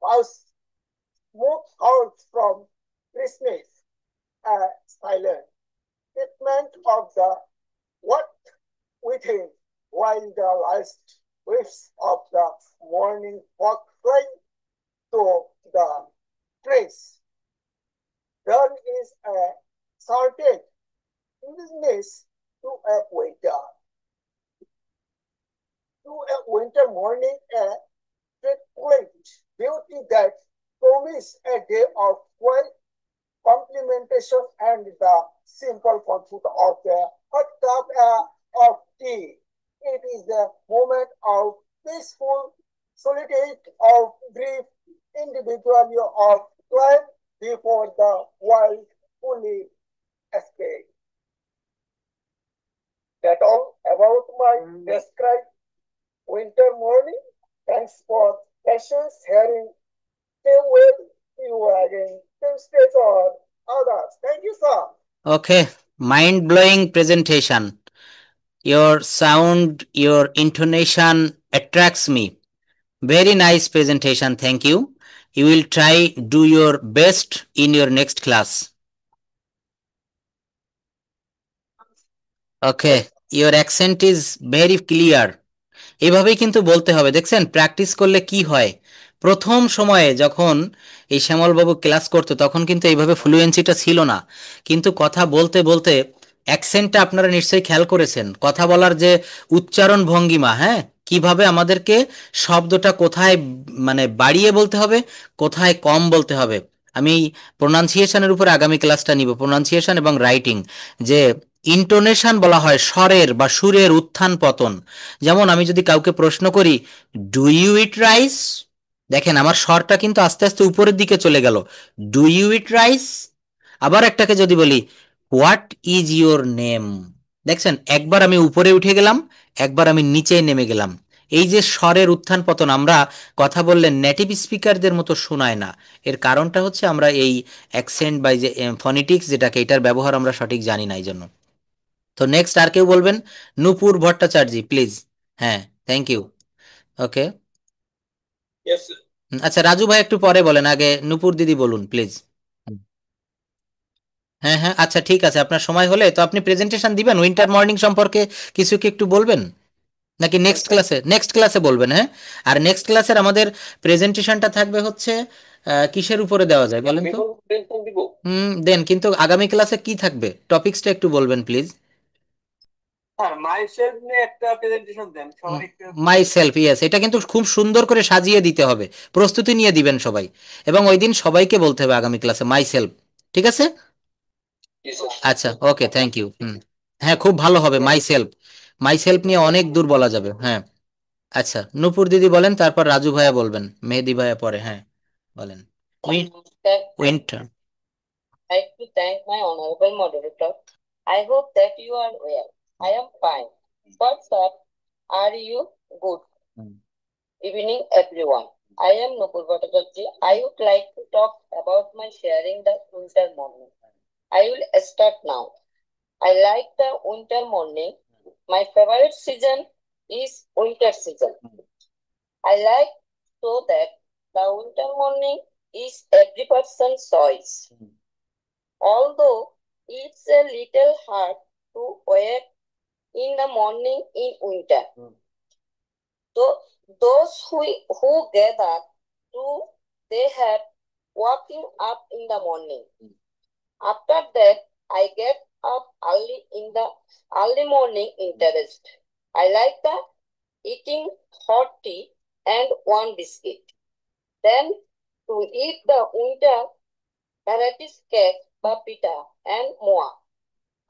House smoke out from Christmas. A silent statement of the what within, while the last whiffs of the morning fog fly to the trees. There is a certain business to a winter. To a winter morning, a frequent beauty that promise a day of quiet complementation and the simple comfort of a hot cup of tea. It is the moment of peaceful solitude of grief, individually of quiet before the world fully escape. That's all about my described winter morning. Thanks for patience hearing. Stay well. See you again. Stay for others. Thank you, sir. Okay, mind-blowing presentation. Your sound, your intonation attracts me. Very nice presentation. Thank you. You will try do your best in your next class. Okay, your accent is very clear. এভাবেই কিন্তু বলতে হবে, দেখছেন practice করলে কি হয়। প্রথম সময়ে যখন এই শ্যামলবাবু ক্লাস করতো তখন কিন্তু এইভাবে ফ্লুয়েন্সিটা ছিল না, কিন্তু কথা বলতে বলতে অ্যাকসেন্টটা আপনারা নিশ্চয়ই খেয়াল করেছেন, কথা বলার যে উচ্চারণ ভঙ্গিমা, হ্যাঁ, কিভাবে আমাদেরকে শব্দটা কোথায় মানে বাড়িয়ে বলতে হবে, কোথায় কম বলতে হবে। আমি প্রোনাউন্সিয়েশনের উপর আগামী ক্লাসটা নিব, প্রোনাউন্সিয়েশন এবং রাইটিং, যে ইন্টোনেশন বলা হয় স্বরের বা সুরের উত্থান পতন। যেমন আমি যদি কাউকে প্রশ্ন করি ডু ইউ ইট রাইস, দেখেন আমার স্বরটা কিন্তু আস্তে আস্তে উপরের দিকে চলে গেল, ডু ইউ ইট রাইস। আবার একটাকে যদি বলি হোয়াট ইজ ইউর নেম, দেখছেন একবার আমি উপরে উঠে গেলাম, একবার আমি নিচে নেমে গেলাম। এই যে স্বরের উত্থান পতন আমরা কথা বললে নেটিভ স্পিকারদের মতো শোনায় না, এর কারণটা হচ্ছে আমরা এই অ্যাকসেন্ট বা যে ফনিটিক্স যেটাকে, এটার ব্যবহার আমরা সঠিক জানি না এই জন্য। তো নেক্সট আর কেউ বলবেন? নূপুর ভট্টাচার্য প্লিজ। হ্যাঁ, থ্যাংক ইউ। ওকে, আচ্ছা রাজু ভাই একটু পরে বলেন, আগে নূপুর দিদি বলুন প্লিজ। হ্যাঁ হ্যাঁ, আচ্ছা ঠিক আছে, আপনার সময় হলে তো আপনি প্রেজেন্টেশন দিবেন উইন্টার মর্নিং সম্পর্কে, কিছু কি একটু বলবেন নাকি নেক্সট ক্লাসে বলবেন? হ্যাঁ, আর নেক্সট ক্লাসের আমাদের প্রেজেন্টেশনটা থাকবে হচ্ছে কিসের উপরে দেওয়া যায় বলেন তো? দেন, কিন্তু আগামী ক্লাসে কি থাকবে টপিকসটা একটু বলবেন প্লিজ। মাই সেলফ, ইয়েস, এটা কিন্তু খুব সুন্দর করে সাজিয়ে দিতে হবে, প্রস্তুতি নিয়ে দিবেন সবাই, এবং ওই দিন সবাইকে বলতে হবে আগামী ক্লাসে মাই সেলফ। ঠিক আছে, আচ্ছা ওকে, থ্যাংক ইউ। হ্যাঁ, খুব ভালো হবে মাই সেলফ নিয়ে অনেক দূর বলা যাবে। হ্যাঁ, আচ্ছা নূপুর দিদি বলেন, তারপর রাজু ভাইয়া বলবেন, মেহেদি ভাইয়া পরে। হ্যাঁ বলেন। Winter. I'd like to thank my honorable moderator. I hope that you are well. I am fine. What's up? Are you good? Evening, everyone. I am Nupur Bhattacharjee. I would like to talk about my sharing the winter morning. I will start now. I like the winter morning. My favorite season is winter season. I like so that the winter morning is every person's choice. Although it's a little hard to wake in the morning in winter. So those who gather to they have waking up in the morning. After that, I get up early morning interest. I like the eating hot tea and one biscuit. Then to eat the winter varieties cake, papita and moa.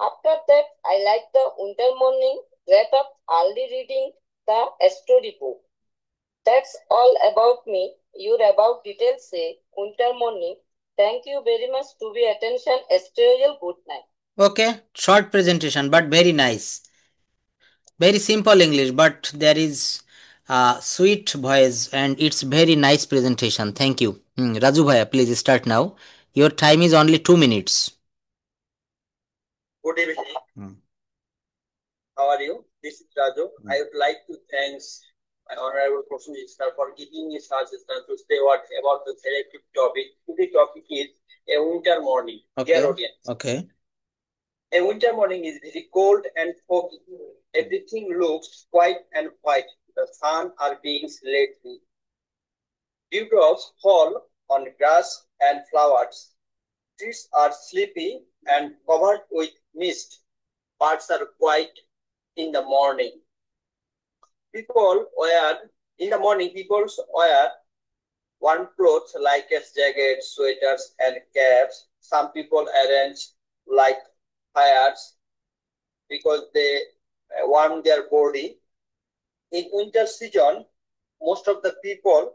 After that, I like the winter morning, get up early reading the storybook. That's all about me. Your about details say winter morning. Thank you very much to be attention. Stay well. Good night. Okay, short presentation but very nice. Very simple English, but there is sweet voice and it's very nice presentation. Thank you. Raju Bhaiya, please start now. Your time is only 2 minutes. Good evening. How are you? This is Raju. I would like to thank my honorable Professor Minister for giving me such a chance to say what about the selected topic. Today's topic is a winter morning. Okay. Dear audience. Okay. A winter morning is very cold and foggy. Everything looks white and white. The sun are being slightly. Dewdrops fall on grass and flowers. Trees are sleepy and covered with mist. birds are quiet in the morning. In the morning, people wear warm clothes like jackets, sweaters, and caps. Some people arrange like fires because they warm their body. In winter season, most of the people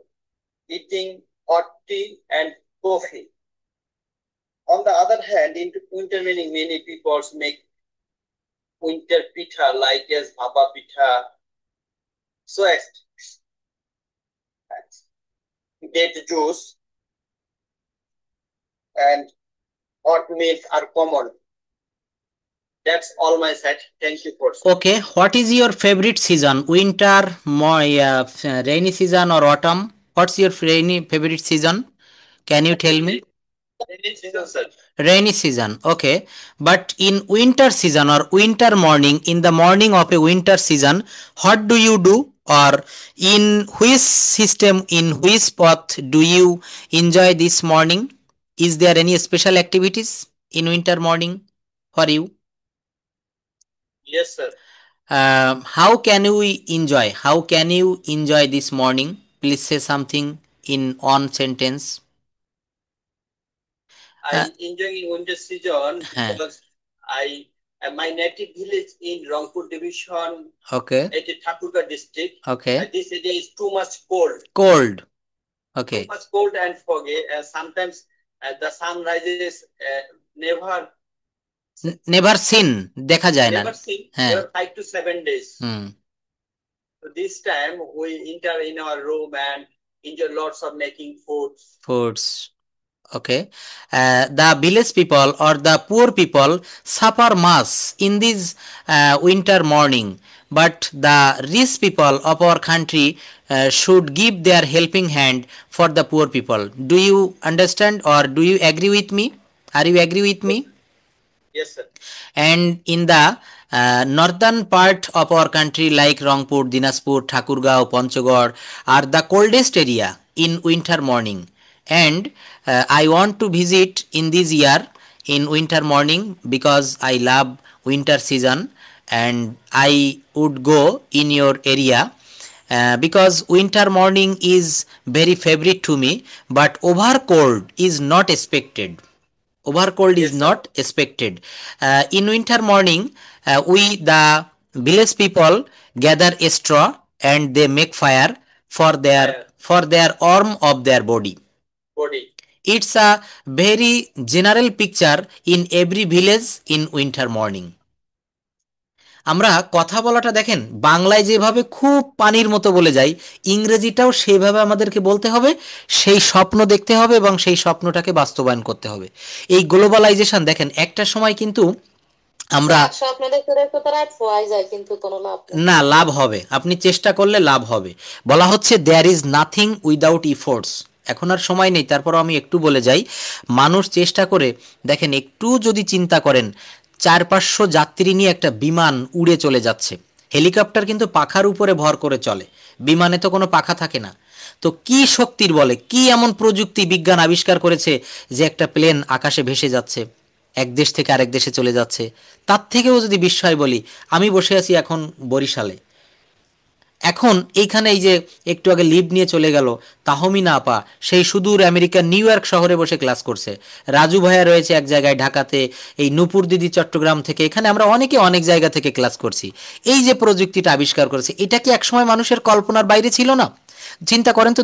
eating hot tea and coffee. On the other hand, in winter many people make winter pitha like as bhapa pitha, so date juice and hot milk are common. That's all my side. Thank you for. Okay, what is your favorite season? Winter, rainy season, or autumn? What's your favorite season? Can you tell me? Rainy season, sir. Rainy season, okay. But in winter season or winter morning, in the morning of a winter season, what do you do? Or in which system, in which path do you enjoy this morning? Is there any special activities in winter morning for you? Yes, sir. How can we enjoy? How can you enjoy this morning? Please say something in one sentence. I enjoy in winter season because my native village in Rangpur division. Okay. At Thakurgarh district. Okay. This area is too much cold. Cold. Okay. Too much cold and foggy. Sometimes the sun rises never seen, দেখা যায় না, never seen. There are 5 to 7 days. So this time we enter in our room and enjoy lots of making foods. Okay. The village people or the poor people suffer much in this winter morning, but the rich people of our country should give their helping hand for the poor people. Do you understand or do you agree with me? Are you agree with me? Yes, sir. And in the northern part of our country like Rangpur, Dinaspur, Thakurgaon, Panchgord are the coldest area in winter morning. And I want to visit in this year in winter morning because I love winter season and I would go in your area because winter morning is very favorite to me, but over cold is not expected. Over cold is not expected. In winter morning, we the village people gather a straw and they make fire for their arm of their body. It's a very general picture in every village in winter morning. আমরা কথা বলাটা দেখেন বাংলায় যেভাবে খুব পানির মতো বলে যাই, ইংরেজিটাও সেইভাবে আমাদেরকে বলতে হবে, সেই স্বপ্ন দেখতে হবে এবং সেই স্বপ্নটাকে বাস্তবায়ন করতে হবে। এই গ্লোবালাইজেশন দেখেন একটা সময় কিন্তু আমরা না, লাভ হবে, আপনি চেষ্টা করলে লাভ হবে। বলা হচ্ছে there is nothing without efforts. এখন আর সময় নেই, তারপরও আমি একটু বলে যাই। মানুষ চেষ্টা করে দেখেন, একটু যদি চিন্তা করেন 400-500 যাত্রী নিয়ে একটা বিমান উড়ে চলে যাচ্ছে। হেলিকপ্টার কিন্তু পাখার উপরে ভর করে চলে, বিমানে তো কোনো পাখা থাকে না। তো কি শক্তির বলে, কি এমন প্রযুক্তি বিজ্ঞান আবিষ্কার করেছে যে একটা প্লেন আকাশে ভেসে যাচ্ছে, এক দেশ থেকে আরেক দেশে চলে যাচ্ছে। তার থেকেও যদি বিস্ময় বলি, আমি বসে আছি এখন বরিশালে, এখন এইখানে এই যে একটু আগে লিভ নিয়ে চলে গেল তাহমিনা আপা, সেই সুদূর আমেরিকার নিউ ইয়র্ক শহরে বসে ক্লাস করছে। রাজু ভাইয়া রয়েছে এক জায়গায় ঢাকাতে, এই নূপুর দিদি চট্টগ্রাম থেকে, এখানে আমরা অনেকে অনেক জায়গা থেকে ক্লাস করছি। এই যে প্রযুক্তিটা আবিষ্কার করেছে, এটা কি একসময় মানুষের কল্পনার বাইরে ছিল না? চিন্তা করেন তো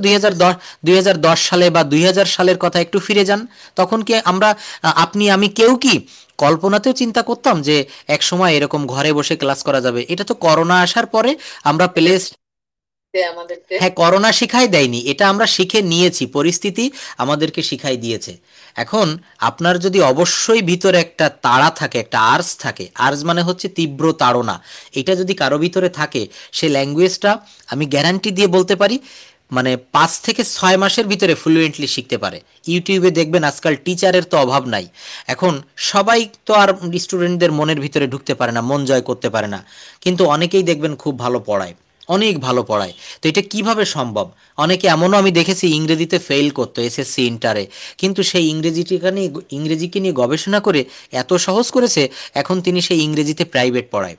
2010 সালে বা 2000 সালের কথা একটু ফিরে যান, তখন কি আমরা, আপনি, আমি কেউ কি কল্পনাতেও চিন্তা করতাম যে এক সময় এরকম ঘরে বসে ক্লাস করা যাবে? এটা তো করোনা আসার পরে আমরা হ্যাঁ, করোনা শিখাই দেয়নি, এটা আমরা শিখে নিয়েছি, পরিস্থিতি আমাদেরকে শিখাই দিয়েছে। এখন আপনার যদি অবশ্যই ভিতরে একটা তাড়া থাকে, একটা আর্জ থাকে, আর্জ মানে হচ্ছে তীব্র তাড়না, এটা যদি কারো ভিতরে থাকে, সে ল্যাঙ্গুয়েজটা আমি গ্যারান্টি দিয়ে বলতে পারি মানে 5 থেকে 6 মাসের ভিতরে ফ্লুয়েন্টলি শিখতে পারে। ইউটিউবে দেখবেন আজকাল টিচারের তো অভাব নাই। এখন সবাই তো আর স্টুডেন্টদের মনের ভিতরে ঢুকতে পারে না, মন জয় করতে পারে না, কিন্তু অনেকেই দেখবেন খুব ভালো পড়ায়, অনেক ভালো পড়ায়। তো এটা কিভাবে সম্ভব? অনেকে এমনও আমি দেখেছি ইংরেজিতে ফেল করতো এসএসসি ইন্টারে, কিন্তু সেই ইংরেজিকে নিয়ে গবেষণা করে এত সহজ করেছে, এখন তিনি সেই ইংরেজিতে প্রাইভেট পড়ায়।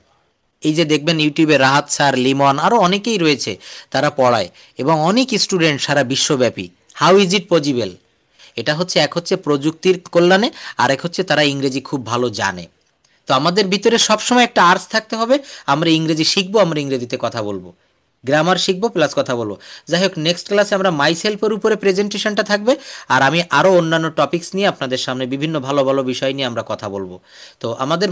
এই যে দেখবেন ইউটিউবে রাহাত স্যার, লিমন, আরও অনেকেই রয়েছে, তারা পড়ায় এবং অনেক স্টুডেন্ট সারা বিশ্বব্যাপী। How is it possible? এটা হচ্ছে, এক হচ্ছে প্রযুক্তির কল্যাণে, আর এক হচ্ছে তারা ইংরেজি খুব ভালো জানে। তো আমাদের ভিতরে সবসময় একটা আর্জ থাকতে হবে, আমরা ইংরেজি শিখবো, আমরা ইংরেজিতে কথা বলবো, গ্রামার শিখবো প্লাস কথা বলবো। যাই হোক, নেক্সট ক্লাসে আমরা মাই সেলফের উপরে প্রেজেন্টেশনটা থাকবে, আর আমি আরও অন্যান্য টপিকস নিয়ে আপনাদের সামনে বিভিন্ন ভালো ভালো বিষয় নিয়ে আমরা কথা বলবো। তো আমাদের